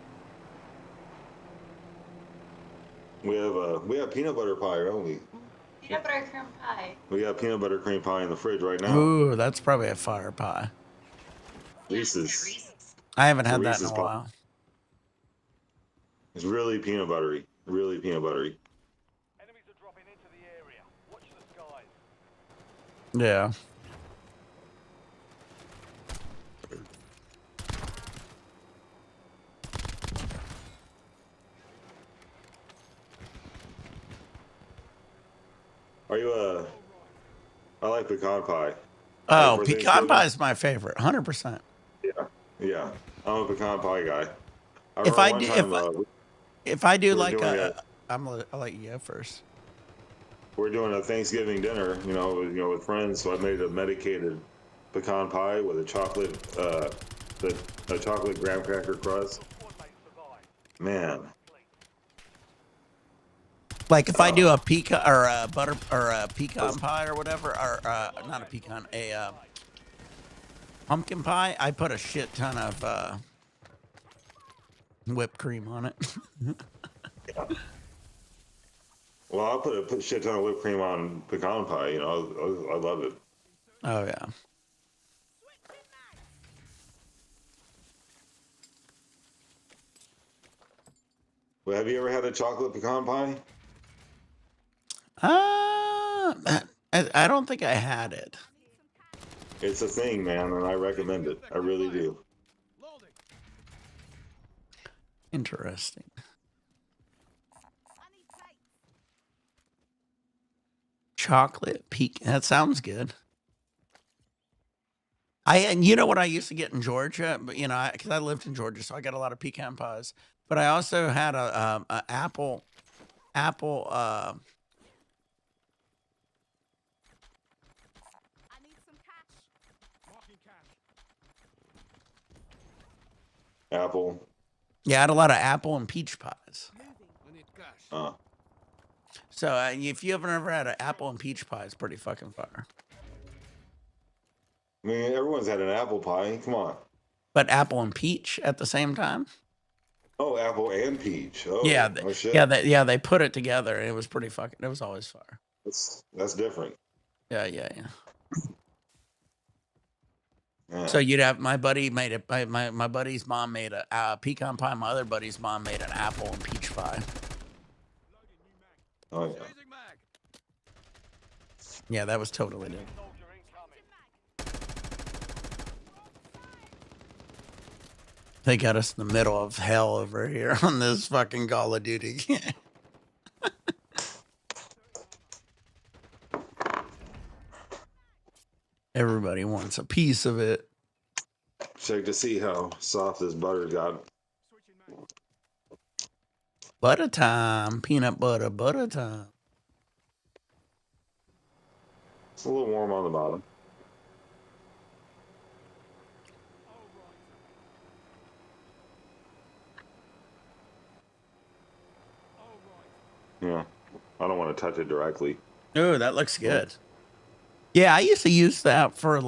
We have peanut butter pie, don't we?
Peanut butter cream pie.
We got peanut butter cream pie in the fridge right now.
Ooh, that's probably a fire pie.
Reese's.
I haven't
It's a
had that in
Reese's
a
pie.
while.
It's really peanut buttery. Really peanut buttery.
Enemies are dropping into the area. Watch the skies.
Yeah.
Are you I like pecan pie. Like
Oh,
for
pecan
Thanksgiving?
pie is my favorite, 100%.
Yeah. Yeah. I'm a pecan pie guy. I
If
remember
I
one
do,
time
if I do
we were
like
doing
I'll let you go first.
we're doing a Thanksgiving dinner, with friends. So I made a medicated pecan pie with a chocolate a chocolate graham cracker crust.
Your squad mates survived.
Man,
Like if I do
uh,
a pecan or a butter or a pecan pie or whatever, or not a pecan, a pumpkin pie, I put a shit ton of whipped cream on it.
well, I'll put a shit ton of whipped cream on pecan pie. I love it.
Oh yeah.
Well, have you ever had a chocolate pecan pie?
I don't think I had it.
It's a thing, man, and I recommend it. I really do.
Interesting. Chocolate pecan. That sounds good. And you know what I used to get in Georgia, but because I lived in Georgia, so I got a lot of pecan pies. But I also had a apple
Apple.
Yeah, I had a lot of apple and peach pies.
Uh,
So if you haven't ever had an apple and peach pie, it's pretty fucking fire.
I mean, everyone's had an apple pie. Come on.
But apple and peach at the same time?
Oh, apple and peach.
Yeah,
Oh shit.
they put it together and it was pretty fucking. It was always fire.
That's different.
Yeah.
Yeah.
So you'd have my buddy made it. My buddy's mom made a pecan pie. My other buddy's mom made an apple and peach pie.
Oh yeah.
Yeah, that was totally different.
Soldier incoming.
They got us in the middle of hell over here on this fucking Call of Duty. Everybody wants a piece of it.
Check to see how soft this butter got.
Butter time, peanut butter time.
It's a little warm on the bottom. Yeah. I don't want to touch it directly.
Oh, that looks good. Yeah, I used to use that for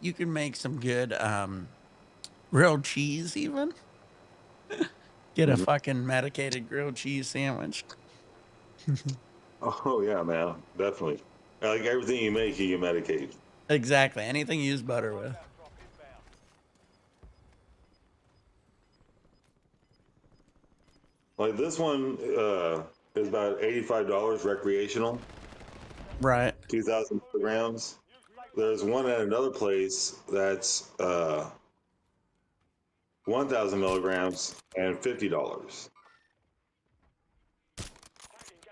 you can make some good grilled cheese even. Get a fucking medicated grilled cheese sandwich.
Oh yeah, man. Definitely. Like everything you make, you medicate.
Exactly. Anything you use butter with.
Loadout drop inbound.
Like this one is about $85 recreational,
Right.
2,000 milligrams. There's one at another place that's 1,000 milligrams and $50.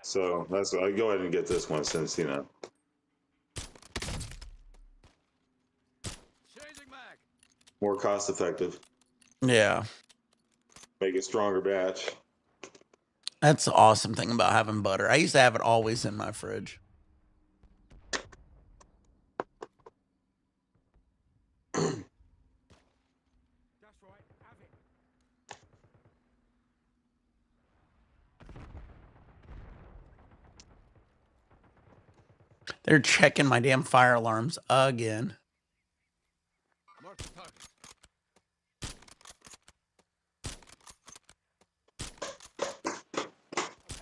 So that's I go ahead and get this one since more cost effective.
Yeah.
Make a stronger batch.
That's the awesome thing about having butter. I used to have it always in my fridge. They're checking my damn fire alarms again.
Mark the target.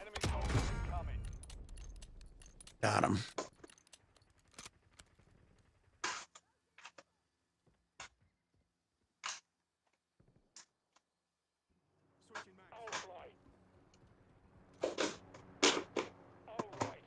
Enemy soldiers incoming.
Got him.
Switching mags. All right. All right.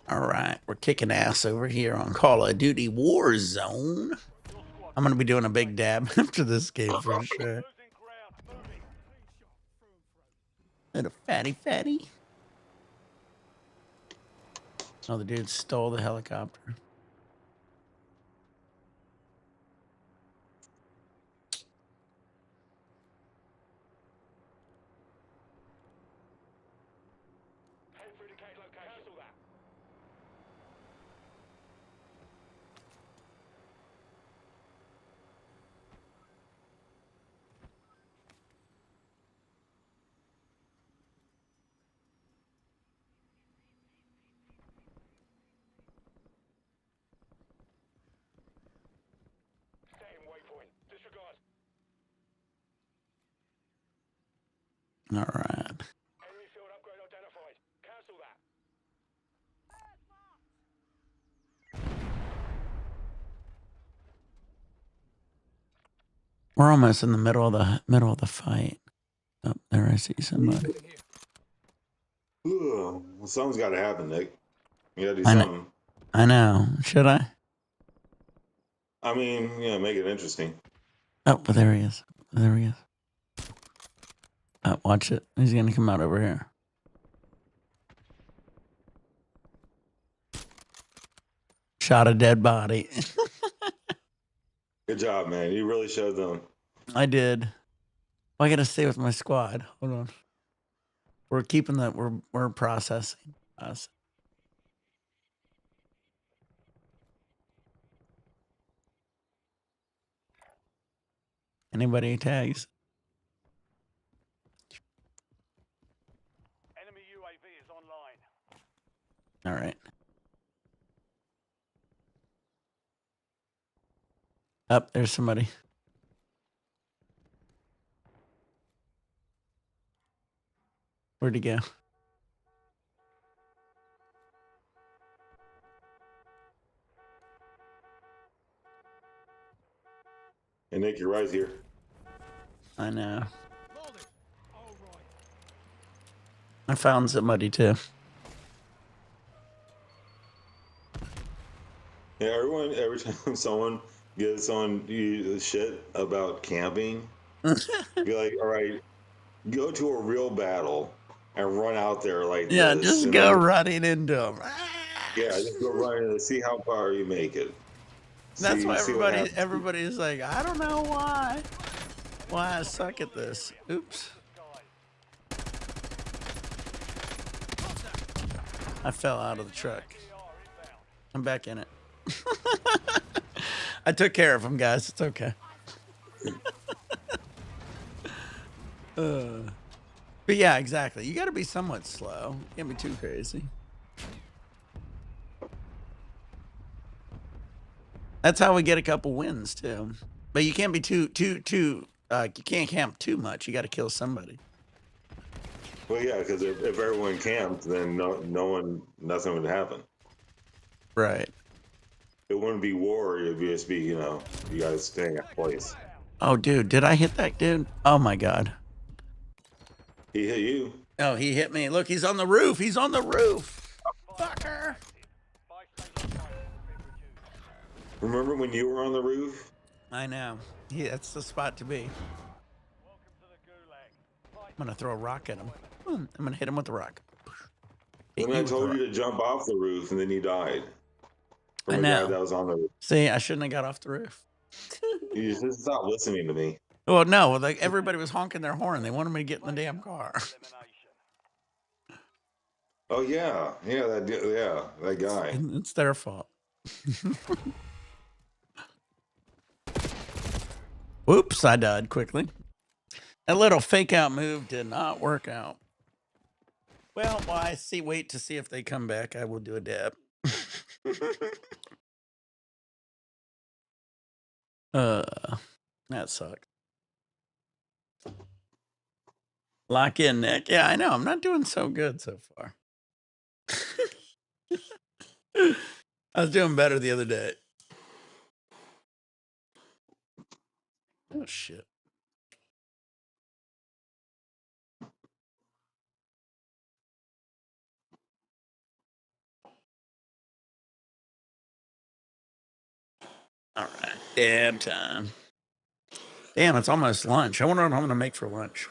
All right, we're kicking ass over here on Call of Duty Warzone.
Your squad.
I'm gonna be doing a big dab after this game for sure.
Losing ground. Moving. Clean shot. Through.
Little fatty. Oh, the dude stole the helicopter.
Head for indicated location. Cancel that. Stay in waypoint. Disregard.
All right.
Enemy field upgrade identified. Cancel that.
We're almost in the middle of the fight. Oh, there I see somebody.
Moving here.
Ugh, well, something's got to happen, Nick. You got to do
I know.
something.
I know. Should I?
I mean, yeah, make it interesting.
Oh, but there he is. There he is. Oh, watch it. He's gonna come out over here. Shot a dead body.
Good job, man. You really showed them.
I did. Well, I gotta stay with my squad. Hold on. We're keeping that. We're processing us. Anybody tags?
Enemy UAV is online.
All right. Up there's somebody. Where'd he go?
And Nick, you're right here.
I know.
Loaded. All right.
I found somebody too.
Yeah, every time someone gives on you shit about camping, be like, all right, go to a real battle and run out there like
Yeah,
this.
just
And
go
then,
running into them.
yeah, just go run and see how far you make it.
That's why
See what happens.
everybody's like, I don't know why I suck at this. Oops. I fell out of the truck. I'm back in it. I took care of him, guys. It's okay. But yeah, exactly. You got to be somewhat slow. Can't be too crazy. That's how we get a couple wins too. But you can't be too. You can't camp too much. You got to kill somebody.
Well, yeah, because if everyone camped, then nothing would happen.
Right.
It wouldn't be war. It'd just be, you guys staying at place.
Oh, dude, did I hit that dude? Oh my God.
He hit you.
Oh, he hit me. Look, he's on the roof. He's on the roof. Fucker.
Remember when you were on the roof?
I know. Yeah, that's the spot to be. I'm gonna throw a rock at him. I'm gonna hit him with the rock.
When I told you to jump off the roof and then you died.
I
From a
know.
guy that was on the roof.
See, I shouldn't have got off the roof.
You just stop listening to me.
Well, no, like everybody was honking their horn. They wanted me to get in the damn car.
Oh yeah, that guy.
It's their fault. Whoops, I died quickly. That little fake out move did not work out. Well, I see. Wait to see if they come back. I will do a dab. That sucks. Lock in, Nick. Yeah, I know. I'm not doing so good so far. I was doing better the other day. Oh shit. All right. Damn time. Damn, it's almost lunch. I wonder what I'm going to make for lunch.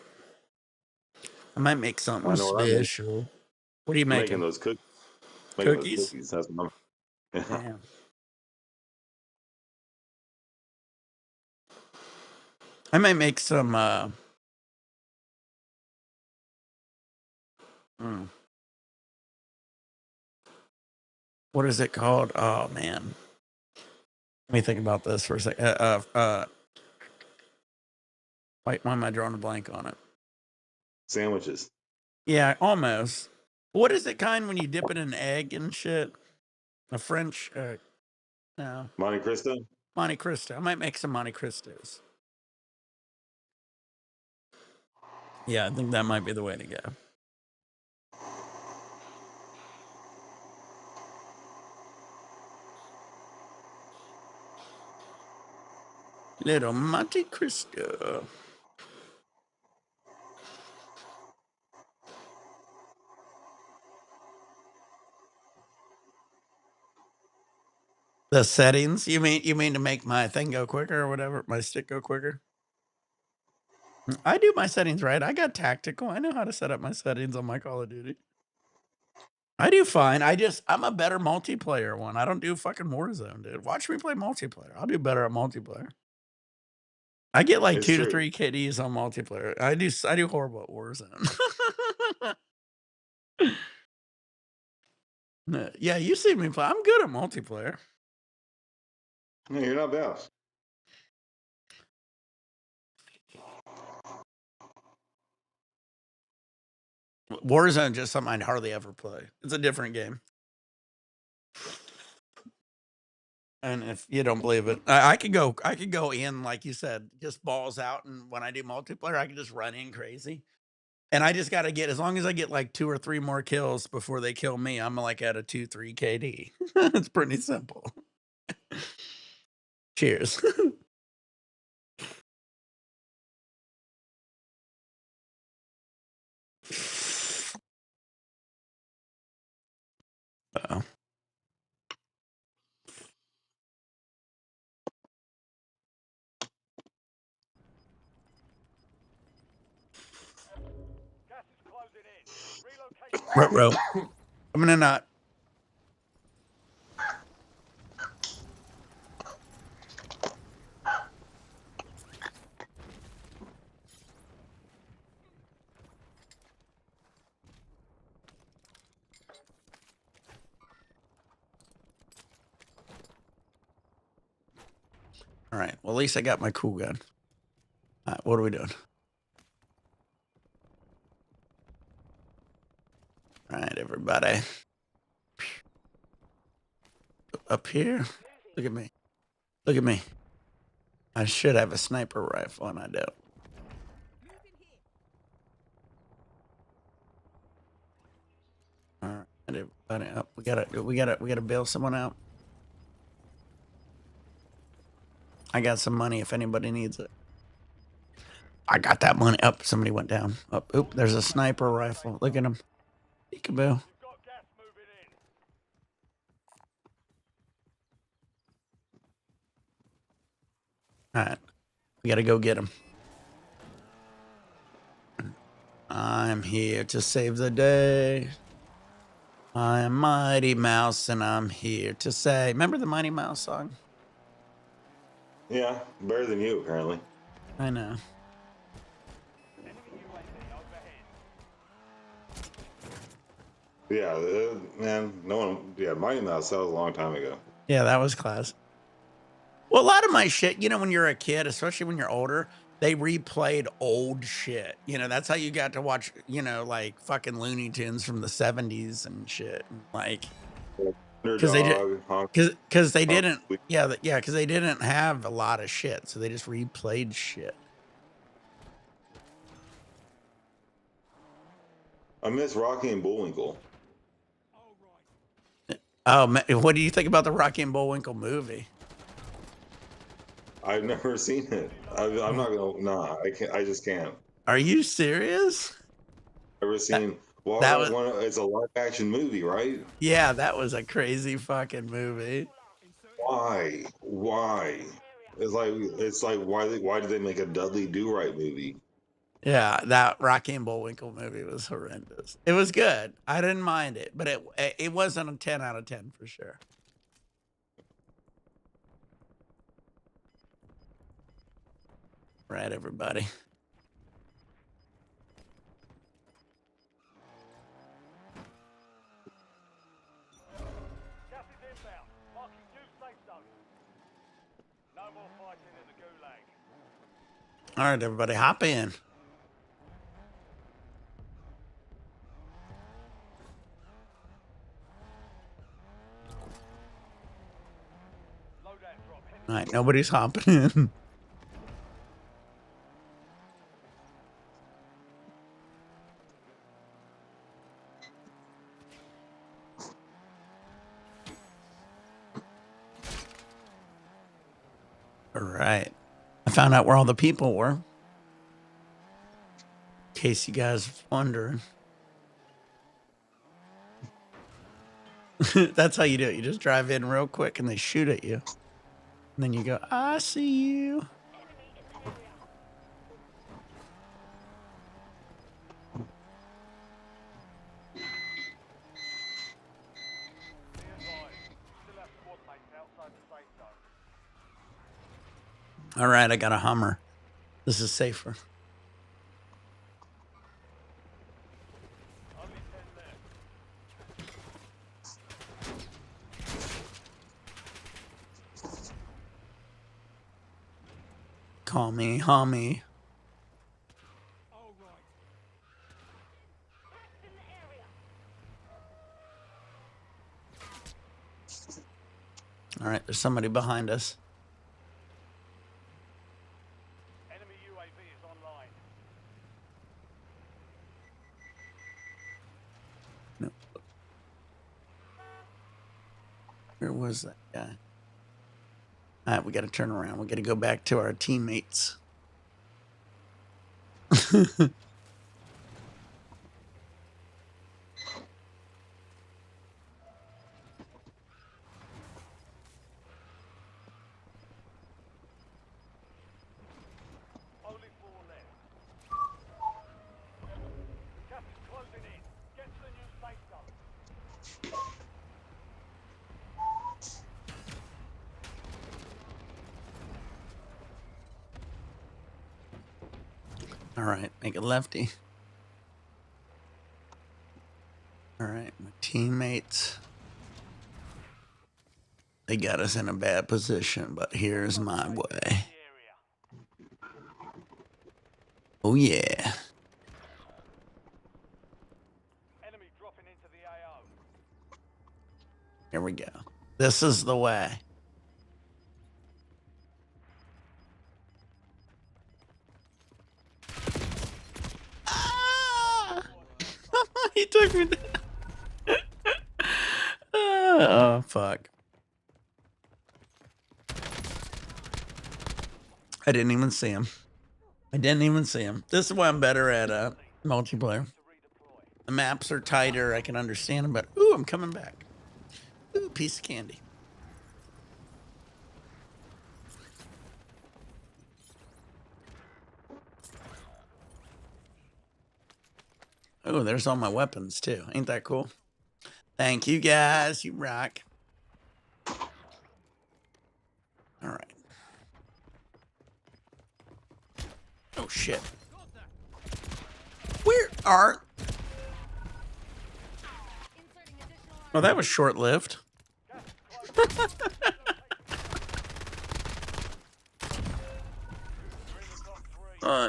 I might make something
I know what I'm making.
special. What are you
I'm making
making?
those cookies. Making those
Cookies?
cookies. That's what I'm. Yeah.
Damn. I might make some what is it called? Oh man. Let me think about this for a second. Why am I drawing a blank on it?
Sandwiches.
Yeah, almost. What is it kind when you dip it in egg and shit? A French no.
Monte Cristo.
Monte Cristo. I might make some Monte Cristos. Yeah, I think that might be the way to go. Little Monte Cristo. The settings? You mean to make my thing go quicker or whatever? My stick go quicker? I do my settings right. I got tactical. I know how to set up my settings on my Call of Duty. I do fine. I'm a better multiplayer one. I don't do fucking Warzone, dude. Watch me play multiplayer. I'll do better at multiplayer. I get like
It's
2 to
true.
3 KDs on multiplayer. I do horrible at Warzone. Yeah, you see me play. I'm good at multiplayer.
Yeah, you're not bad.
Warzone just something I'd hardly ever play. It's a different game. And if you don't believe it, I could go in like you said, just balls out. And when I do multiplayer, I can just run in crazy. And I just got to get as long as I get like 2 or 3 more kills before they kill me, I'm like at a 2-3 KD. It's pretty simple. Cheers. Uh-oh.
Gas is closing in. Relocate.
Bro, I'm gonna not. All right. Well, at least I got my cool gun. All right, what are we doing? All right, everybody. Up here. Look at me. Look at me. I should have a sniper rifle, and I don't. All right, everybody up. We gotta bail someone out. I got some money if anybody needs it. I got that money. Up, somebody went down. Up, oop, there's a sniper rifle. Look at him. Peekaboo.
You've got gas moving in.
All right, we gotta go get him. I'm here to save the day. I am Mighty Mouse, and I'm here to say. Remember the Mighty Mouse song?
Yeah, better than you apparently.
I know.
Enemy UAV overhead.
Yeah, man. No one. Yeah, Mighty Mouse. That was a long time ago.
Yeah, that was class. Well, a lot of my shit, you know, when you're a kid, especially when you're older, they replayed old shit. You know, that's how you got to watch, you know, like fucking Looney Tunes from the 70s and shit. And like, because they did,
Underdog, Honk,
because they
Honk,
didn't, yeah, yeah, because they didn't have a lot of shit. So they just replayed shit.
I miss Rocky and Bullwinkle.
Oh, man, what do you think about the Rocky and Bullwinkle movie?
I've never seen it. I'm not gonna. Nah, I can't. I just can't.
Are you serious?
Ever
That,
seen? Well,
that
like
was,
one. It's a live action movie, right?
yeah, that was a crazy fucking movie.
Why? Why? It's like why did they make a Dudley Do Right movie?
Yeah, that Rocky and Bullwinkle movie was horrendous. It was good. I didn't mind it, but it wasn't a 10 out of 10 for sure. Right, everybody.
Gas is inbound. Marking new safe zone. No more fighting in the gulag.
All right, everybody, hop in.
Loadout drop. Heading
All right, nobody's hopping in. All right. I found out where all the people were. In case you guys was wondering. That's how you do it. You just drive in real quick and they shoot at you. And then you go, I see you.
Be advised. Still have squad mates outside the safe zone.
All right, I got a Hummer. This is safer.
Only 10 left.
Call me, homie. All right, there's somebody behind us.
Enemy UAV is online.
No. Where was that guy? All right, we got to turn around. We got to go back to our teammates.
Only 4 left. Gas is closing in. Get to the new safe zone.
All right, make a lefty. All right, my teammates. They got us in a bad position, but here's my way.
The area.
Oh, yeah.
Enemy dropping into the AO.
Here we go. This is the way. Ah! He took me down. Oh, fuck. I didn't even see him. This is why I'm better at multiplayer.
To redeploy.
The maps are tighter. I can understand them, but ooh, I'm coming back. Ooh, piece of candy. Oh, there's all my weapons too. Ain't that cool? Thank you guys. You rock. All right. Oh shit. Where are? Oh, that was short-lived.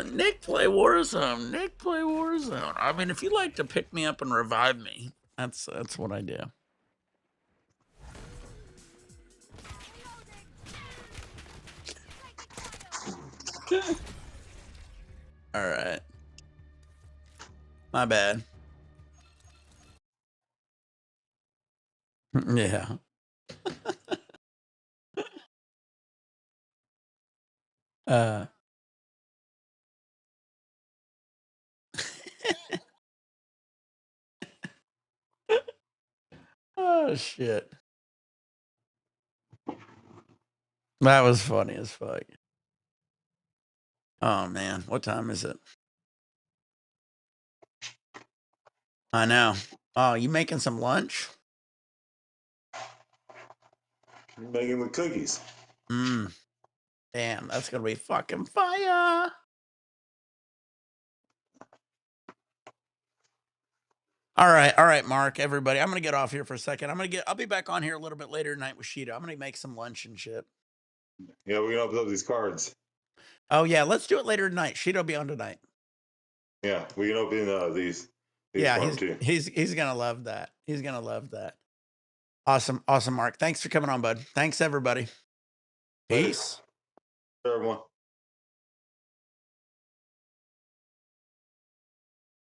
Nick play Warzone. Nick play Warzone. I mean, if you like to pick me up and revive me, that's what I do. All right. My bad. Yeah. Oh shit. That was funny as fuck. Oh man, what time is it? I know. Oh, you making some lunch?
Making the cookies.
Mmm. Damn, that's gonna be fucking fire. All right, Mark, everybody. I'm gonna get off here for a second. I'll be back on here a little bit later tonight with Sheeta. I'm gonna make some lunch and shit.
Yeah, we're gonna open up these cards.
Oh yeah, let's do it later tonight. Sheeta'll be on tonight.
Yeah, we can open these
Yeah,
for him too.
he's gonna love that. He's gonna love that. Awesome, Mark. Thanks for coming on, bud. Thanks, everybody.
Later.
Peace.
Everyone.